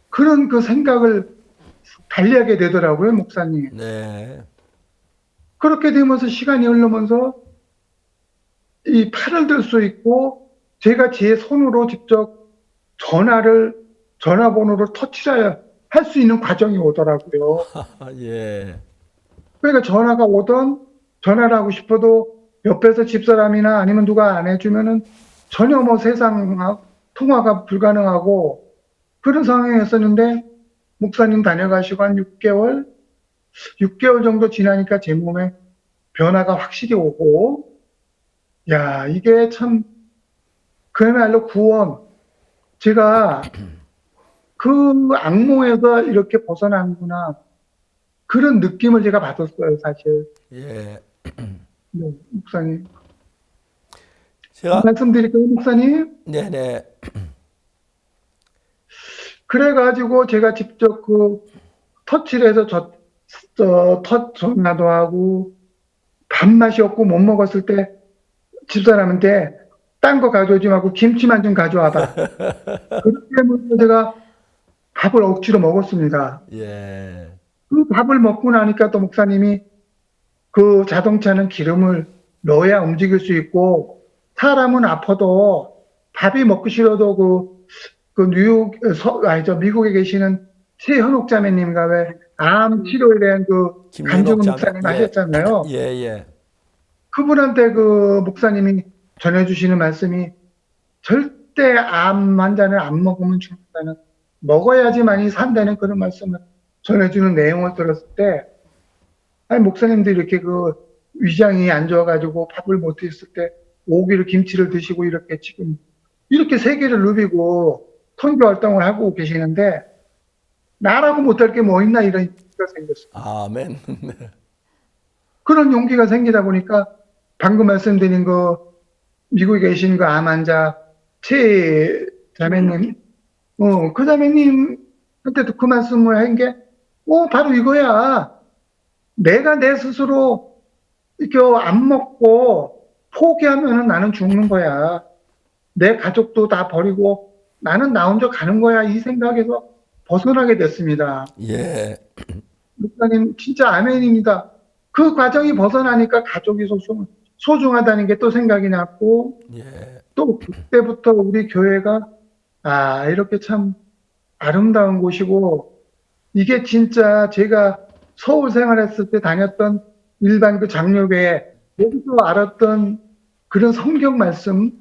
Speaker 18: 그런 그 생각을 달리하게 되더라고요, 목사님.
Speaker 1: 네.
Speaker 18: 그렇게 되면서 시간이 흐르면서 이 팔을 들 수 있고 제가 제 손으로 직접 전화번호를 터치해야 할 수 있는 과정이 오더라고요.
Speaker 1: 예.
Speaker 18: 그러니까 전화가 오던 전화를 하고 싶어도 옆에서 집사람이나 아니면 누가 안 해주면은 전혀 뭐 세상 통화가 불가능하고 그런 상황이었었는데 목사님 다녀가시고 한 6개월 정도 지나니까 제 몸에 변화가 확실히 오고 야 이게 참 그야말로 구원 제가 그 악몽에서 이렇게 벗어나는구나 그런 느낌을 제가 받았어요 사실.
Speaker 1: 예.
Speaker 18: 네, 목사님.
Speaker 1: 제가
Speaker 18: 말씀드릴까요, 목사님?
Speaker 1: 네네.
Speaker 18: 그래가지고 제가 직접 그 터치를 해서 전화도 하고 밥맛이 없고 못 먹었을 때 집사람한테 딴 거 가져오지 말고 김치만 좀 가져와봐. 그렇게 해서 제가 밥을 억지로 먹었습니다.
Speaker 1: 예.
Speaker 18: 그 밥을 먹고 나니까 또 목사님이 그 자동차는 기름을 넣어야 움직일 수 있고 사람은 아파도 밥이 먹기 싫어도 미국에 계시는 최현옥 자매님과 왜 암 치료에 대한 그 간증 목사님 하셨잖아요.
Speaker 1: 예.
Speaker 18: 그분한테 그 목사님이 전해주시는 말씀이 절대 암 환자는 안 먹으면 죽는다는 먹어야지만이 산다는 그런 말씀을 전해주는 내용을 들었을 때 아니 목사님들이 이렇게 그 위장이 안 좋아가지고 밥을 못 드셨을 때 오기를 김치를 드시고 이렇게 지금 이렇게 세계를 누비고 선교 활동을 하고 계시는데 나라고 못할 게 뭐 있나 이런 용기가 생겼어요.
Speaker 1: 아멘.
Speaker 18: 그런 용기가 생기다 보니까 방금 말씀드린 그 미국에 계신 그 암 환자 최 자매님, 그 자매님한테도 그 말씀을 한 게, 바로 이거야. 내가 내 스스로 이렇게 안 먹고 포기하면은 나는 죽는 거야. 내 가족도 다 버리고 나는 나 혼자 가는 거야 이 생각에서 벗어나게 됐습니다.
Speaker 1: 예.
Speaker 18: 목사님 진짜 아멘입니다. 그 과정이 벗어나니까 가족이 소중하다는 게 또 생각이 났고
Speaker 1: 예.
Speaker 18: 또 그때부터 우리 교회가 이렇게 참 아름다운 곳이고 이게 진짜 제가 서울 생활했을 때 다녔던 일반 그 장로교회 여기서 알았던 그런 성경 말씀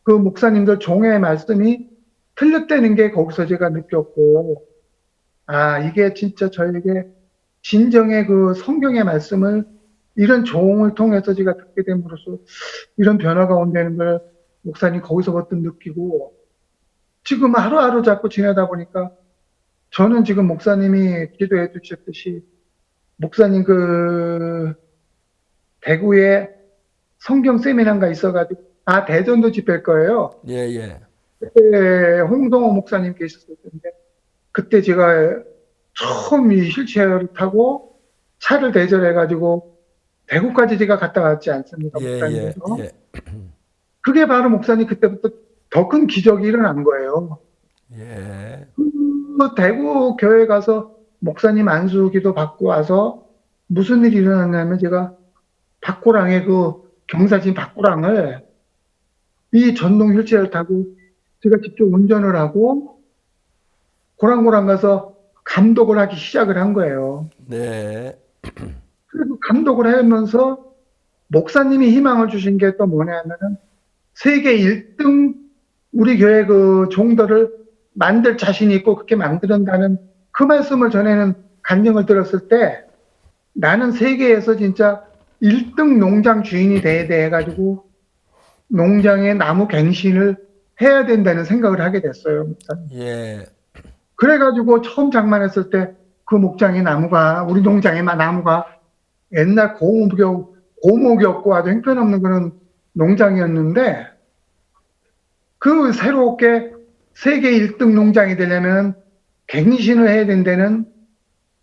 Speaker 18: 그 목사님들 종의 말씀이 틀렸다는 게 거기서 제가 느꼈고 이게 진짜 저에게 진정의 그 성경의 말씀을 이런 종을 통해서 제가 듣게 됨으로써 이런 변화가 온다는 걸 목사님 거기서부터 느끼고 지금 하루하루 자꾸 지내다 보니까 저는 지금 목사님이 기도해 주셨듯이 목사님 그 대구에 성경 세미나가 있어가지고 대전도 집회일 거예요.
Speaker 1: 예.
Speaker 18: 그때 홍성호 목사님 계셨을 텐데 그때 제가 처음 이 휠체어를 타고 차를 대절해가지고 대구까지 제가 갔다 왔지 않습니까? 목사님께서.
Speaker 1: 예.
Speaker 18: 그게 바로 목사님 그때부터 더 큰 기적이 일어난 거예요.
Speaker 1: 예.
Speaker 18: 그 대구 교회 가서 목사님 안수기도 받고 와서 무슨 일이 일어났냐면 제가 박고랑의 그 경사진 박고랑을 이 전동 휠체어를 타고 제가 직접 운전을 하고 고랑고랑 가서 감독을 하기 시작을 한 거예요.
Speaker 1: 네.
Speaker 18: 그리고 감독을 하면서 목사님이 희망을 주신 게 또 뭐냐면은 세계 1등 우리 교회 그 종들을 만들 자신이 있고 그렇게 만든다는 그 말씀을 전에는 간증을 들었을 때 나는 세계에서 진짜 1등 농장 주인이 돼야 돼 해가지고 농장에 나무 갱신을 해야 된다는 생각을 하게 됐어요. 목사님.
Speaker 1: 예.
Speaker 18: 그래가지고 처음 장만했을 때 그 목장의 나무가 우리 농장의 나무가 옛날 고목이었고 아주 형편없는 그런 농장이었는데 그 새롭게 세계 1등 농장이 되려면 갱신을 해야 된다는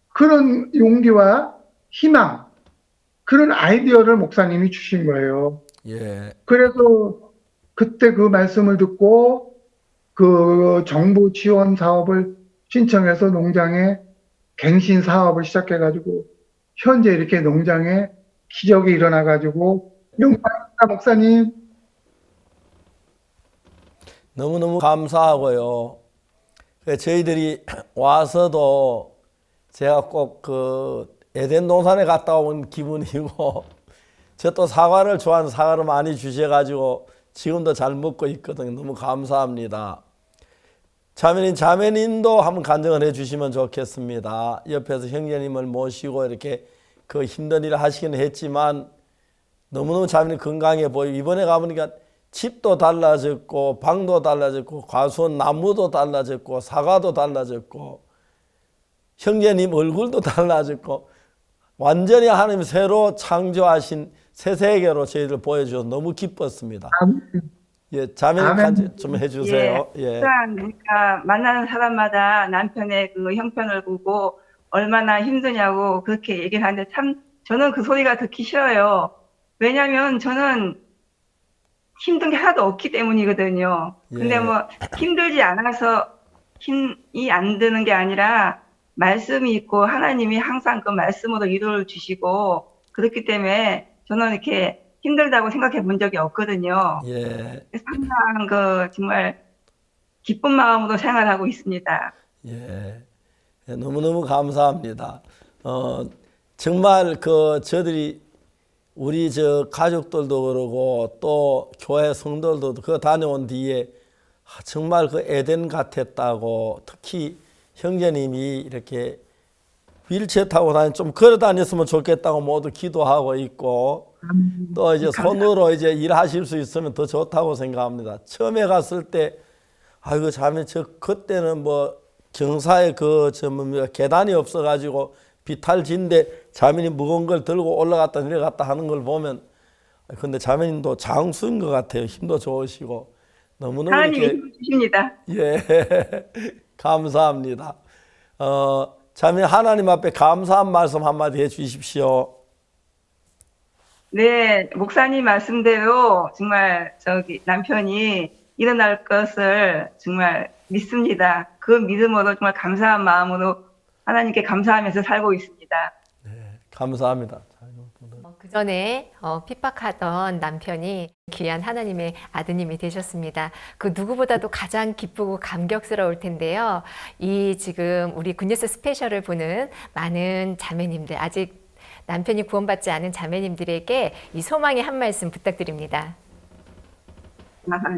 Speaker 18: 그런 용기와 희망 그런 아이디어를 목사님이 주신 거예요.
Speaker 1: 예.
Speaker 18: 그래서 그때 그 말씀을 듣고 그 정부 지원 사업을 신청해서 농장에 갱신 사업을 시작해가지고 현재 이렇게 농장에 기적이 일어나가지고 영광입니다, 목사님.
Speaker 1: 너무너무 감사하고요. 저희들이 와서도 제가 꼭 그 에덴 동산에 갔다 온 기분이고 저 또 사과를 좋아하는 사과를 많이 주셔가지고 지금도 잘 먹고 있거든요. 너무 감사합니다. 자매님도 한번 간증을 해주시면 좋겠습니다. 옆에서 형제님을 모시고 이렇게 그 힘든 일을 하시긴 했지만 너무너무 자매님 건강해 보이고 이번에 가보니까 집도 달라졌고 방도 달라졌고 과수원 나무도 달라졌고 사과도 달라졌고 형제님 얼굴도 달라졌고 완전히 하나님 새로 창조하신 새 세계로 저희들 보여주셔서 너무 기뻤습니다. 예, 자매님 좀 해주세요. 예.
Speaker 19: 그러니까 만나는 사람마다 남편의 그 형편을 보고 얼마나 힘드냐고 그렇게 얘기를 하는데 참 저는 그 소리가 듣기 싫어요. 왜냐하면 저는 힘든 게 하나도 없기 때문이거든요. 근데 뭐 힘들지 않아서 힘이 안 드는 게 아니라 말씀이 있고 하나님이 항상 그 말씀으로 위로를 주시고 그렇기 때문에 저는 이렇게 힘들다고 생각해 본 적이 없거든요.
Speaker 1: 예.
Speaker 19: 항상 그 정말 기쁜 마음으로 생활하고 있습니다.
Speaker 1: 예. 너무너무 감사합니다. 정말 저들이 우리 가족들도 그러고 또 교회 성도들도 그거 다녀온 뒤에 정말 그 에덴 같았다고 특히 형제님이 이렇게 휠체어 타고 좀 걸어 다녔으면 좋겠다고 모두 기도하고 있고 또 이제 손으로 이제 일하실 수 있으면 더 좋다고 생각합니다. 처음에 갔을 때 아이고 자매 그때는 뭐 경사에 계단이 없어가지고 비탈진데 자매님 무거운 걸 들고 올라갔다 내려갔다 하는 걸 보면 근데 자매님도 장수인 것 같아요. 힘도 좋으시고 너무너무
Speaker 19: 하나님이
Speaker 1: 이렇게
Speaker 19: 힘을 주십니다.
Speaker 1: 예 감사합니다. 자매 하나님 앞에 감사한 말씀 한마디 해주십시오.
Speaker 19: 네, 목사님 말씀대로 정말 남편이 일어날 것을 정말 믿습니다. 그 믿음으로 정말 감사한 마음으로 하나님께 감사하면서 살고 있습니다.
Speaker 1: 감사합니다.
Speaker 2: 그 전에 핍박하던 남편이 귀한 하나님의 아드님이 되셨습니다. 그 누구보다도 가장 기쁘고 감격스러울 텐데요. 이 지금 우리 굿뉴스 스페셜을 보는 많은 자매님들, 아직 남편이 구원받지 않은 자매님들에게 이 소망의 한 말씀 부탁드립니다.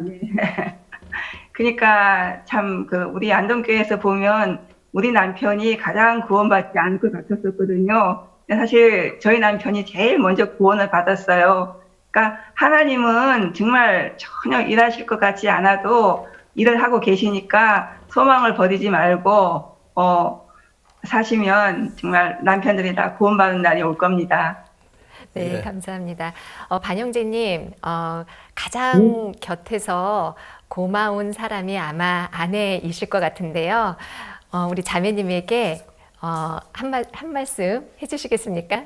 Speaker 19: 네. 그러니까 참 우리 안동교회에서 보면 우리 남편이 가장 구원받지 않을 것 같았었거든요. 사실 저희 남편이 제일 먼저 구원을 받았어요. 그러니까 하나님은 정말 전혀 일하실 것 같지 않아도 일을 하고 계시니까 소망을 버리지 말고 사시면 정말 남편들이 다 구원받는 날이 올 겁니다.
Speaker 2: 네, 감사합니다. 반영재님, 가장 곁에서 고마운 사람이 아마 아내이실 것 같은데요. 우리 자매님에게 한 말씀 해주시겠습니까?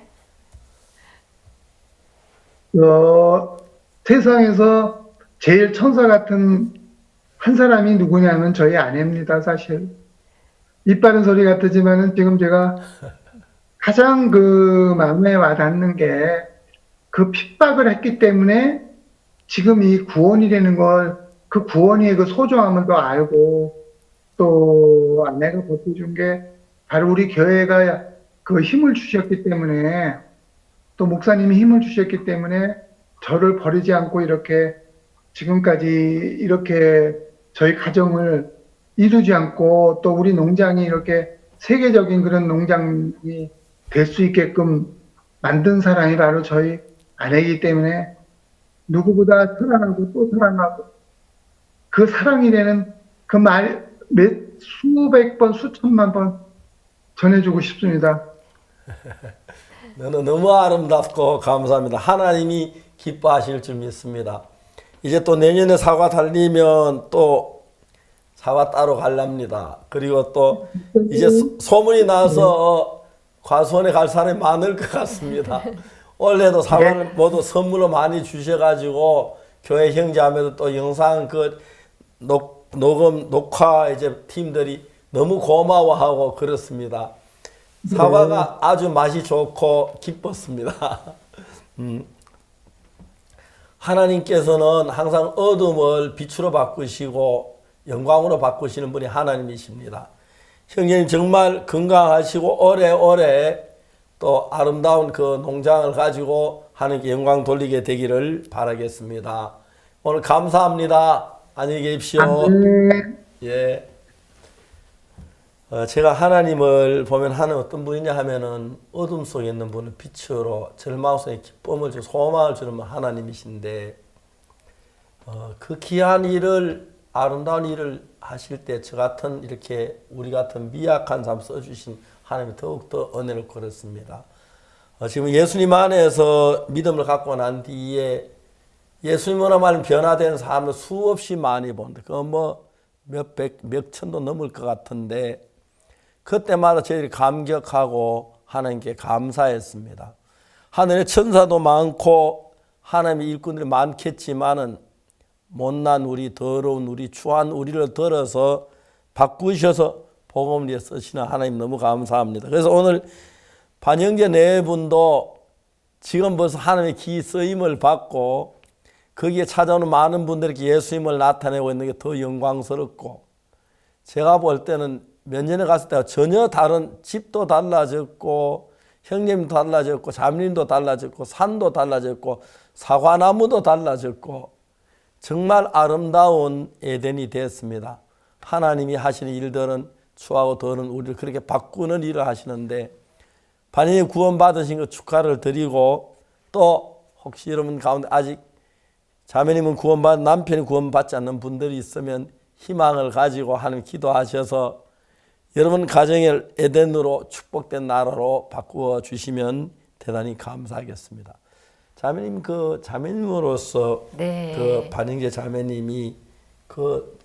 Speaker 18: 세상에서 제일 천사 같은 한 사람이 누구냐면 저희 아내입니다, 사실. 입 바른 소리 같지만은 지금 제가 가장 마음에 와닿는 게 그 핍박을 했기 때문에 지금 이 구원이라는 걸, 그 구원의 그 소중함을 더 알고 또 아내가 버텨준 게 바로 우리 교회가 그 힘을 주셨기 때문에 또 목사님이 힘을 주셨기 때문에 저를 버리지 않고 이렇게 지금까지 이렇게 저희 가정을 이루지 않고 또 우리 농장이 이렇게 세계적인 그런 농장이 될 수 있게끔 만든 사람이 바로 저희 아내이기 때문에 누구보다 사랑하고 또 사랑하고 그 사랑이라는 그 말 수백 번, 수천만 번 전해주고 싶습니다.
Speaker 1: 너무 아름답고 감사합니다. 하나님이 기뻐하실 줄 믿습니다. 이제 또 내년에 사과 달리면 또 사과 따로 갈랍니다. 그리고 또 이제 소문이 나서 과수원에 갈 사람이 많을 것 같습니다. 원래도 사과를 모두 선물로 많이 주셔가지고 교회 형제하면서 또 영상 녹화 이제 팀들이 너무 고마워하고 그렇습니다. 사과가 아주 맛이 좋고 기뻤습니다. 하나님께서는 항상 어둠을 빛으로 바꾸시고 영광으로 바꾸시는 분이 하나님이십니다. 형제님 정말 건강하시고 오래오래 또 아름다운 그 농장을 가지고 하나님께 영광 돌리게 되기를 바라겠습니다. 오늘 감사합니다. 안녕히 계십시오. 예. 제가 하나님을 보면 하나님 어떤 분이냐 하면은 어둠 속에 있는 분을 빛으로 절망 속에 기쁨을 주고 소망을 주는 분 하나님이신데 그 귀한 일을 아름다운 일을 하실 때 저 같은 이렇게 우리 같은 미약한 삶 써주신 하나님이 더욱더 은혜를 걸었습니다. 지금 예수님 안에서 믿음을 갖고 난 뒤에 예수님으로 말하면 변화된 사람을 수없이 많이 본다. 그거 뭐 몇 천도 넘을 것 같은데 그때마다 저희들이 감격하고 하나님께 감사했습니다. 하늘에 천사도 많고 하나님의 일꾼들이 많겠지만은 못난 우리, 더러운 우리, 추한 우리를 들어서 바꾸셔서 복음을 위해 쓰시는 하나님 너무 감사합니다. 그래서 오늘 반영제 네 분도 지금 벌써 하나님의 기 쓰임을 받고 거기에 찾아오는 많은 분들에게 예수님을 나타내고 있는 게 더 영광스럽고 제가 볼 때는 몇 년에 갔을 때 전혀 다른 집도 달라졌고 형님도 달라졌고 자매님도 달라졌고 산도 달라졌고 사과나무도 달라졌고 정말 아름다운 에덴이 됐습니다. 하나님이 하시는 일들은 추하고 더는 우리를 그렇게 바꾸는 일을 하시는데 반영이 구원받으신 것 축하를 드리고 또 혹시 여러분 가운데 아직 자매님은 구원받은 남편이 구원받지 않는 분들이 있으면 희망을 가지고 하나님 기도하셔서 여러분 가정을 에덴으로 축복된 나라로 바꾸어 주시면 대단히 감사하겠습니다. 자매님 그 자매님으로서 그 반영재 자매님이 그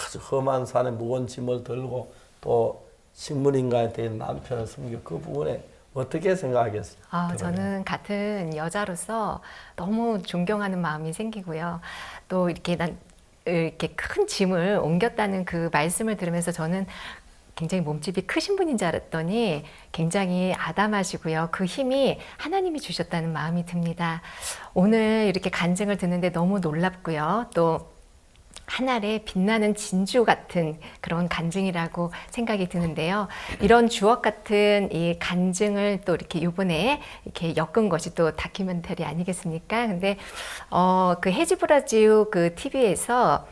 Speaker 1: 아주 험한 산에 무거운 짐을 들고 또 식물인간에 대한 남편을 섬기고 그 부분에 어떻게 생각하겠어요?
Speaker 2: 저는 같은 여자로서 너무 존경하는 마음이 생기고요. 또 이렇게 이렇게 큰 짐을 옮겼다는 그 말씀을 들으면서 저는 굉장히 몸집이 크신 분인 줄 알았더니 굉장히 아담하시고요. 그 힘이 하나님이 주셨다는 마음이 듭니다. 오늘 이렇게 간증을 듣는데 너무 놀랍고요. 또 하늘에 빛나는 진주 같은 그런 간증이라고 생각이 드는데요. 이런 주옥 같은 이 간증을 또 이렇게 이번에 이렇게 엮은 것이 또 다큐멘터리 아니겠습니까? 근데 그 헤지브라지우 그 TV에서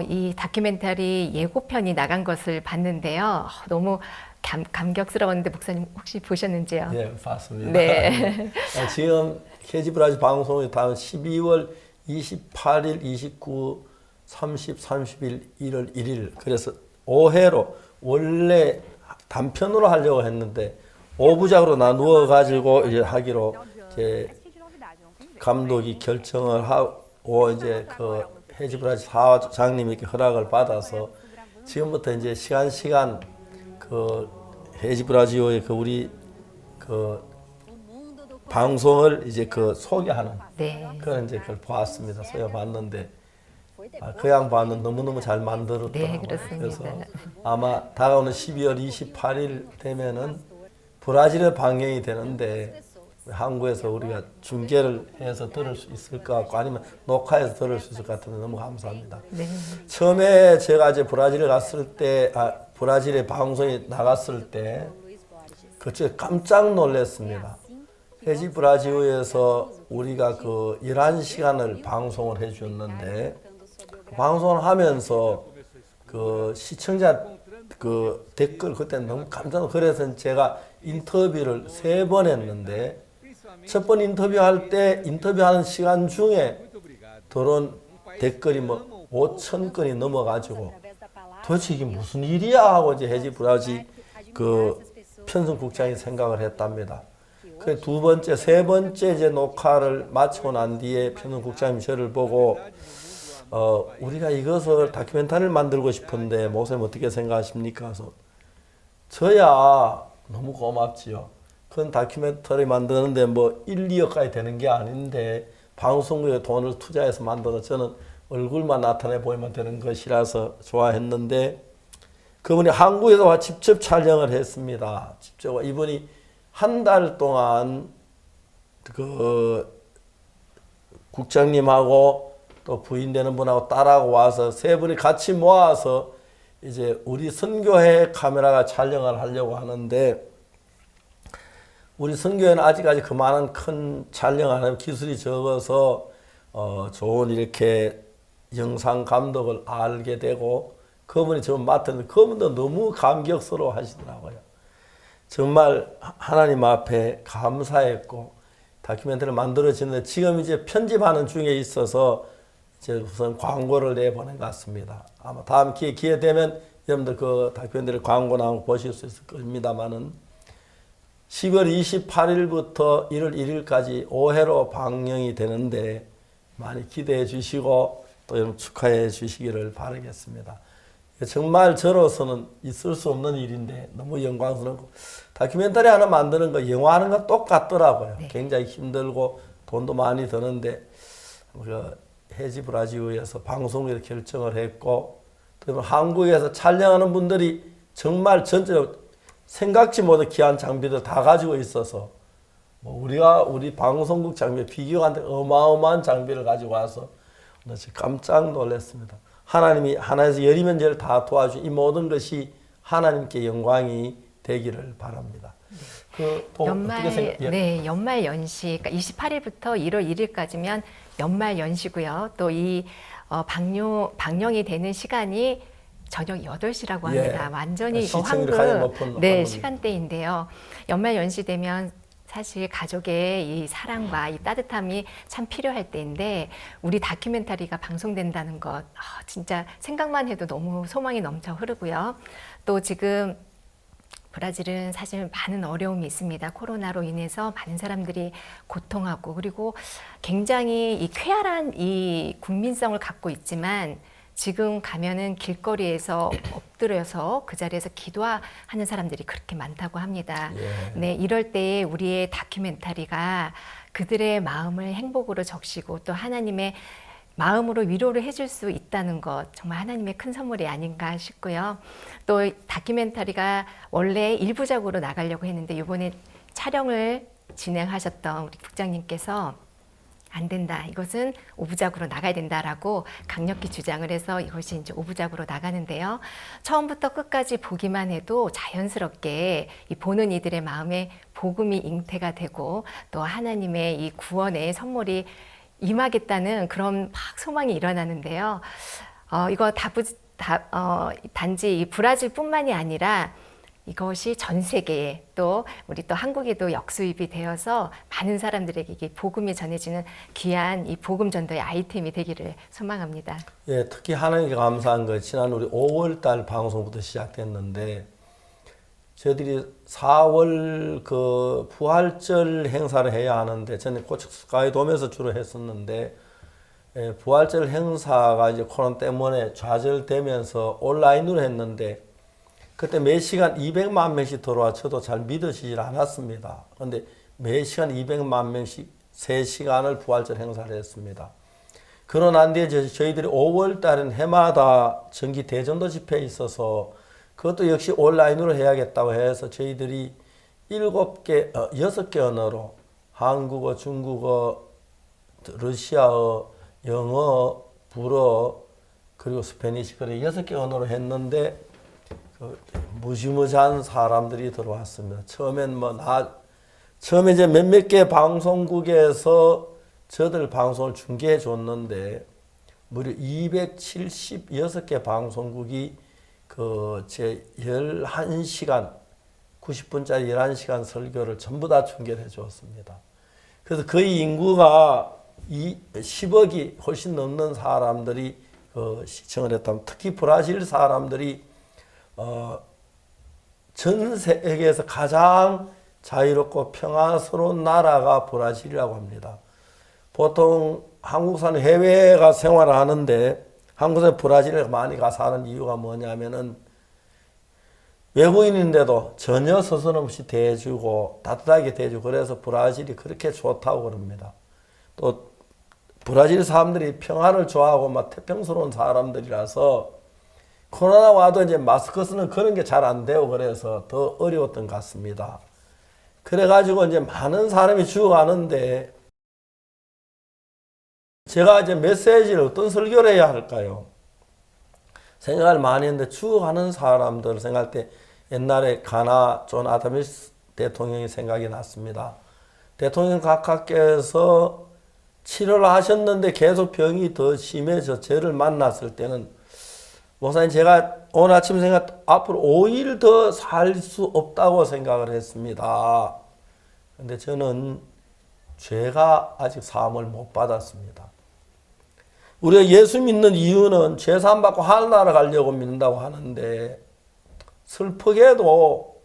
Speaker 2: 이 다큐멘터리 예고편이 나간 것을 봤는데요. 너무 감격스러웠는데 목사님 혹시 보셨는지요?
Speaker 1: 네, 봤습니다.
Speaker 2: 네.
Speaker 1: 지금 헤지브라지 방송이 다음 12월 28일, 29, 30, 31, 1월 1일 그래서 5회로 원래 단편으로 하려고 했는데 5부작으로 나누어 가지고 이제 하기로 이제 감독이 결정을 하고 이제 그 헤지브라지 사장님이 이렇게 허락을 받아서 지금부터 이제 시간 그 헤지브라지오의 그 우리 그 방송을 이제 그 소개하는 그런 이제 그걸 보았습니다. 소개 봤는데 그 양반은 너무너무 잘 만들었더라고요.
Speaker 2: 네, 그렇습니다.
Speaker 1: 그래서 아마 다가오는 12월 28일 되면은 브라질에 방영이 되는데 한국에서 우리가 중계를 해서 들을 수 있을 것 같고 아니면 녹화해서 들을 수 있을 것 같은데 너무 감사합니다.
Speaker 2: 네.
Speaker 1: 처음에 제가 이제 브라질에 갔을 때, 브라질에 방송이 나갔을 때 그때 깜짝 놀랐습니다. 헤지브라지오에서 우리가 그 11시간을 방송을 해주었는데 방송을 하면서 그 시청자 그 댓글 그때 너무 깜짝 놀랐어요. 그래서 제가 인터뷰를 3번 했는데 첫 번 인터뷰할 때 인터뷰하는 시간 중에 들어온 댓글이 뭐 5천 건이 넘어가지고 도대체 이게 무슨 일이야 하고 이제 헤지브라지 그 편성국장이 생각을 했답니다. 그 두 번째, 세 번째 이제 녹화를 마치고 난 뒤에 편성국장님이 저를 보고 우리가 이것을 다큐멘터리를 만들고 싶은데 목사님 어떻게 생각하십니까? 그래서 저야 너무 고맙지요. 그건 다큐멘터리 만드는데 뭐 1, 2억까지 되는 게 아닌데 방송국에 돈을 투자해서 만들어 저는 얼굴만 나타내 보이면 되는 것이라서 좋아했는데 그분이 한국에서 와 직접 촬영을 했습니다. 직접 이분이 한 달 동안 그 국장님하고 또 부인 되는 분하고 딸하고 와서 세 분이 같이 모아서 이제 우리 선교회 카메라가 촬영을 하려고 하는데 우리 선교회는 아직까지 그만한 큰 촬영 안 하면 기술이 적어서 좋은 이렇게 영상 감독을 알게 되고 그분이 저 맡았는데 그분도 너무 감격스러워 하시더라고요. 정말 하나님 앞에 감사했고 다큐멘터리를 만들어지는데 지금 이제 편집하는 중에 있어서 이제 우선 광고를 내보낸 것 같습니다. 아마 다음 기회 되면 여러분들 그 다큐멘터리 광고 나오고 보실 수 있을 겁니다만은 10월 28일부터 1월 1일까지 5회로 방영이 되는데 많이 기대해 주시고 또 여러분 축하해 주시기를 바라겠습니다. 정말 저로서는 있을 수 없는 일인데 너무 영광스럽고 다큐멘터리 하나 만드는 거 영화하는 거 똑같더라고요. 네. 굉장히 힘들고 돈도 많이 드는데 그 헤지브라지오에서 방송국에서 결정을 했고 또 한국에서 촬영하는 분들이 정말 전체적으로 생각지 못한 귀한 장비들 다 가지고 있어서 뭐 우리 방송국 장비 비교한데 어마어마한 장비를 가지고 와서 깜짝 놀랐습니다. 하나님이 하나에서 열이면 절 다 도와주 이 모든 것이 하나님께 영광이 되기를 바랍니다.
Speaker 2: 연말 연시, 그러니까 28일부터 1월 1일까지면 연말 연시고요. 또 이 방영이 되는 시간이 저녁 8시라고 합니다. 완전히 황금 시간대인데요. 연말 연시 되면 사실 가족의 이 사랑과 이 따뜻함이 참 필요할 때인데 우리 다큐멘터리가 방송된다는 것 진짜 생각만 해도 너무 소망이 넘쳐 흐르고요. 또 지금 브라질은 사실 많은 어려움이 있습니다. 코로나로 인해서 많은 사람들이 고통하고 그리고 굉장히 이 쾌활한 이 국민성을 갖고 있지만 지금 가면은 길거리에서 엎드려서 그 자리에서 기도하는 사람들이 그렇게 많다고 합니다. 네, 이럴 때에 우리의 다큐멘터리가 그들의 마음을 행복으로 적시고 또 하나님의 마음으로 위로를 해줄 수 있다는 것 정말 하나님의 큰 선물이 아닌가 싶고요. 또 다큐멘터리가 원래 1부작으로 나가려고 했는데 이번에 촬영을 진행하셨던 우리 국장님께서 안 된다. 이것은 5부작으로 나가야 된다라고 강력히 주장을 해서 이것이 이제 5부작으로 나가는데요. 처음부터 끝까지 보기만 해도 자연스럽게 이 보는 이들의 마음에 복음이 잉태가 되고 또 하나님의 이 구원의 선물이 임하겠다는 그런 막 소망이 일어나는데요. 이거 단지 이 브라질뿐만이 아니라 이것이 전 세계에 또 우리 또 한국에도 역수입이 되어서 많은 사람들에게 이게 복음이 전해지는 귀한 이 복음 전도의 아이템이 되기를 소망합니다.
Speaker 1: 예, 특히 하나님께 감사한 거 지난 우리 5월달 방송부터 시작됐는데 저희들이 4월 그 부활절 행사를 해야 하는데 저는 고척 스카이돔에서 주로 했었는데 부활절 행사가 이제 코로나 때문에 좌절되면서 온라인으로 했는데 그때 매 시간 200만 명씩 들어와 저도 잘 믿어지질 않았습니다. 그런데 매 시간 200만 명씩 3시간을 부활절 행사를 했습니다. 그러고 난 뒤에 저희들이 5월 달은 해마다 정기 대전도 집회에 있어서 그것도 역시 온라인으로 해야겠다고 해서 저희들이 6개 언어로 한국어, 중국어, 러시아어, 영어, 불어, 그리고 스페니시 그래 6개 언어로 했는데 무지무지한 사람들이 들어왔습니다. 처음에 이제 몇몇 개 방송국에서 저들 방송을 중계해 줬는데 무려 276개 방송국이 제 11시간 90분짜리 11시간 설교를 전부 다 중계를 해 주었습니다. 그래서 거의 인구가 10억이 훨씬 넘는 사람들이 시청을 했다면 특히 브라질 사람들이 전 세계에서 가장 자유롭고 평화스러운 나라가 브라질이라고 합니다. 보통 한국 사는 해외에 가 생활을 하는데 한국에서 브라질에 많이 가서 하는 이유가 뭐냐면은 외국인인데도 전혀 서슴없이 대해주고 따뜻하게 대해주고 그래서 브라질이 그렇게 좋다고 그럽니다. 또 브라질 사람들이 평화를 좋아하고 막 태평스러운 사람들이라서 코로나 와도 이제 마스크 쓰는 그런 게 잘 안 되고 그래서 더 어려웠던 것 같습니다. 그래가지고 이제 많은 사람이 죽어가는데 제가 이제 메시지를 어떤 설교를 해야 할까요? 생각을 많이 했는데 죽어가는 사람들 생각할 때 옛날에 가나 존 아담스 대통령이 생각이 났습니다. 대통령 각하께서 치료를 하셨는데 계속 병이 더 심해져 저를 만났을 때는 목사님 제가 오늘 아침 생각 앞으로 5일 더 살 수 없다고 생각을 했습니다. 근데 저는 죄가 아직 사함을 못 받았습니다. 우리가 예수 믿는 이유는 죄 사함 받고 하늘나라 가려고 믿는다고 하는데 슬프게도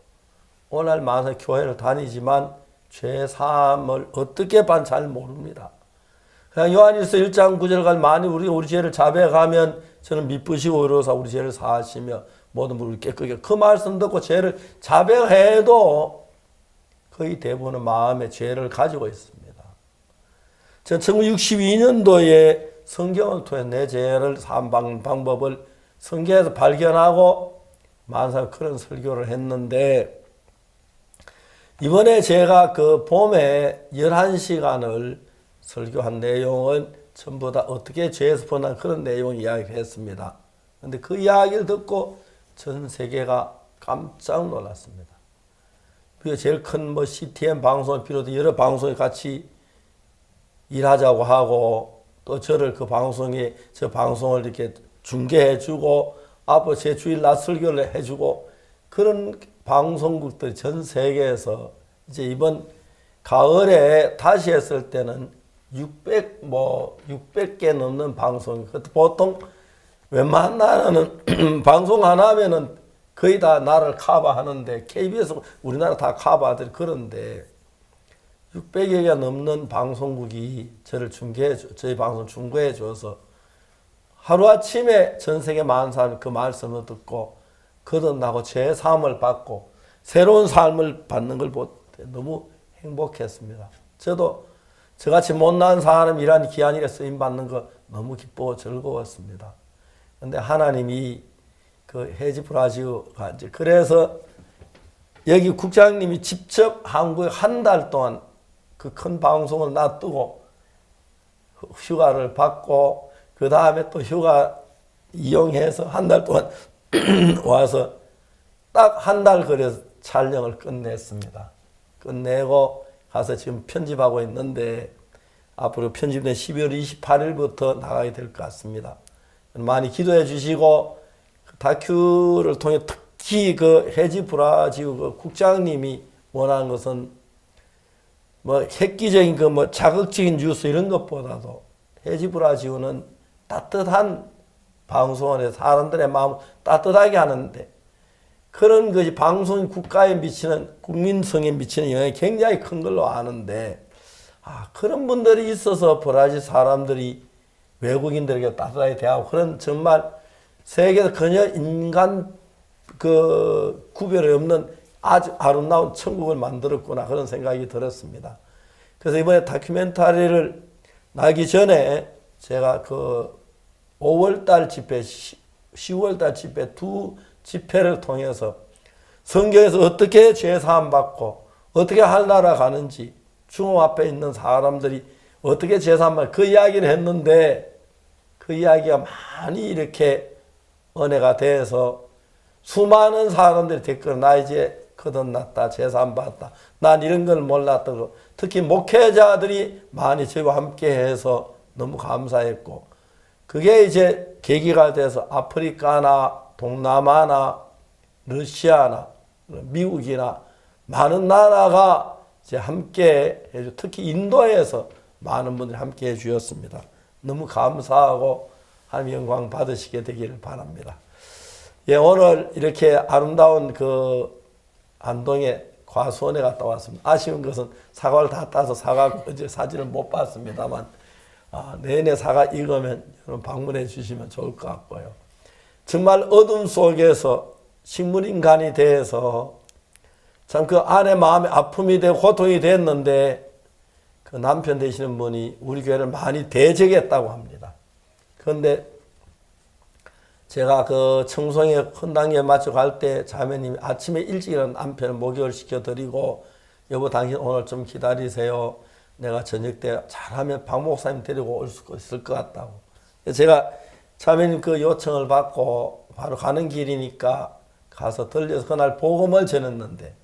Speaker 1: 오늘 많은 교회를 다니지만 죄 사함을 어떻게 받는지 잘 모릅니다. 그냥 요한일서 1장 9절 많이 우리 죄를 자백하면 저는 미쁘시고 의로우사 우리 죄를 사하시며 모든 물을 깨끗게 그 말씀 듣고 죄를 자백해도 거의 대부분은 마음에 죄를 가지고 있습니다. 전 1962년도에 성경을 통해 내 죄를 사는 방법을 성경에서 발견하고 만사 그런 설교를 했는데 이번에 제가 그 봄에 11시간을 설교한 내용은 전부 다 어떻게 죄에서 벗어난 그런 내용 이야기를 했습니다. 그런데 그 이야기를 듣고 전 세계가 깜짝 놀랐습니다. 그리고 제일 큰 CTN 방송을 비롯해 여러 방송에 같이 일하자고 하고 또 저를 그 방송에 저 방송을 이렇게 중계해 주고 앞으로 제 주일날 설교를 해주고 그런 방송국들이 전 세계에서 이제 이번 가을에 다시 했을 때는 600개 넘는 방송. 보통 웬만한 나라는 방송 하나 하면은 거의 다 나라를 커버하는데 KBS 우리나라 다 커버하더니 그런데 600여 개가 넘는 방송국이 저희 방송 중계해 줘서 하루아침에 전 세계 많은 사람이 그 말씀을 듣고 거듭나고 죄 사함을 받고 새로운 삶을 받는 걸 볼 때 너무 행복했습니다. 저도 저같이 못난 사람이란 귀한 일에 쓰임 받는 거 너무 기쁘고 즐거웠습니다. 근데 하나님이 그 헤지브라지오가 이제 그래서 여기 국장님이 직접 한국에 한 달 동안 그 큰 방송을 놔두고 휴가를 받고 그 다음에 또 휴가 이용해서 한 달 동안 와서 딱 한 달 그래서 촬영을 끝냈습니다. 끝내고 가서 지금 편집하고 있는데 앞으로 편집된 12월 28일부터 나가게 될 것 같습니다. 많이 기도해 주시고 그 다큐를 통해 특히 그 헤지브라지오 그 국장님이 원하는 것은 뭐 획기적인 그 뭐 자극적인 뉴스 이런 것보다도 헤지브라지오는 따뜻한 방송을 해서 사람들의 마음을 따뜻하게 하는데 그런 것이 방송이 국가에 미치는 국민성에 미치는 영향이 굉장히 큰 걸로 아는데 그런 분들이 있어서 브라질 사람들이 외국인들에게 따뜻하게 대하고 그런 정말 세계에서 전혀 인간 그 구별이 없는 아주 아름다운 천국을 만들었구나 그런 생각이 들었습니다. 그래서 이번에 다큐멘터리를 나기 전에 제가 그 5월달 집회, 10월달 집회 두 집회를 통해서 성경에서 어떻게 죄사함 받고 어떻게 하늘나라 가는지 중앙 앞에 있는 사람들이 어떻게 죄사함 받고 그 이야기를 했는데 그 이야기가 많이 이렇게 은혜가 돼서 수많은 사람들이 댓글 나 이제 거듭났다 죄사함 받았다 난 이런 걸 몰랐다고 특히 목회자들이 많이 저희와 함께 해서 너무 감사했고 그게 이제 계기가 돼서 아프리카나 동남아나 러시아나 미국이나 많은 나라가 이제 함께 해주 특히 인도에서 많은 분들이 함께 해 주셨습니다. 너무 감사하고 하나님 영광 받으시게 되기를 바랍니다. 예, 오늘 이렇게 아름다운 그 안동에 과수원에 갔다 왔습니다. 아쉬운 것은 사과를 다 따서 어제 사진을 못 봤습니다만 내내 사과 익으면 여러분 방문해 주시면 좋을 것 같고요. 정말 어둠 속에서 식물인간이 돼서 참 그 안에 마음에 아픔이 되고 고통이 됐는데 그 남편 되시는 분이 우리 교회를 많이 대적했다고 합니다. 그런데 제가 그 청송에 헌당에 맞춰 갈 때 자매님이 아침에 일찍 일어나 남편을 목욕을 시켜드리고 여보 당신 오늘 좀 기다리세요. 내가 저녁 때 잘하면 박 목사님 데리고 올 수 있을 것 같다고. 제가 자매님 그 요청을 받고 바로 가는 길이니까 가서 들려서 그날 복음을 전했는데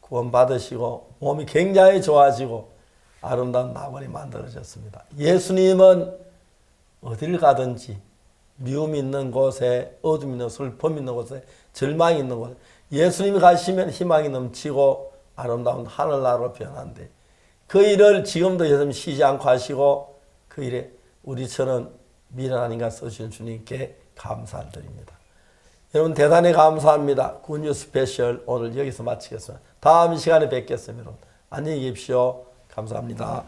Speaker 1: 구원 받으시고 몸이 굉장히 좋아지고 아름다운 낙원이 만들어졌습니다. 예수님은 어딜 가든지 미움 있는 곳에 어둠 있는 슬픔 있는 곳에 절망이 있는 곳에 예수님이 가시면 희망이 넘치고 아름다운 하늘나라로 변한대. 그 일을 지금도 예수님 쉬지 않고 하시고 그 일에 우리처럼 미련한 인간 쓰신 주님께 감사를 드립니다. 여러분 대단히 감사합니다. 굿뉴 스페셜 오늘 여기서 마치겠습니다. 다음 시간에 뵙겠습니다. 안녕히 계십시오. 감사합니다.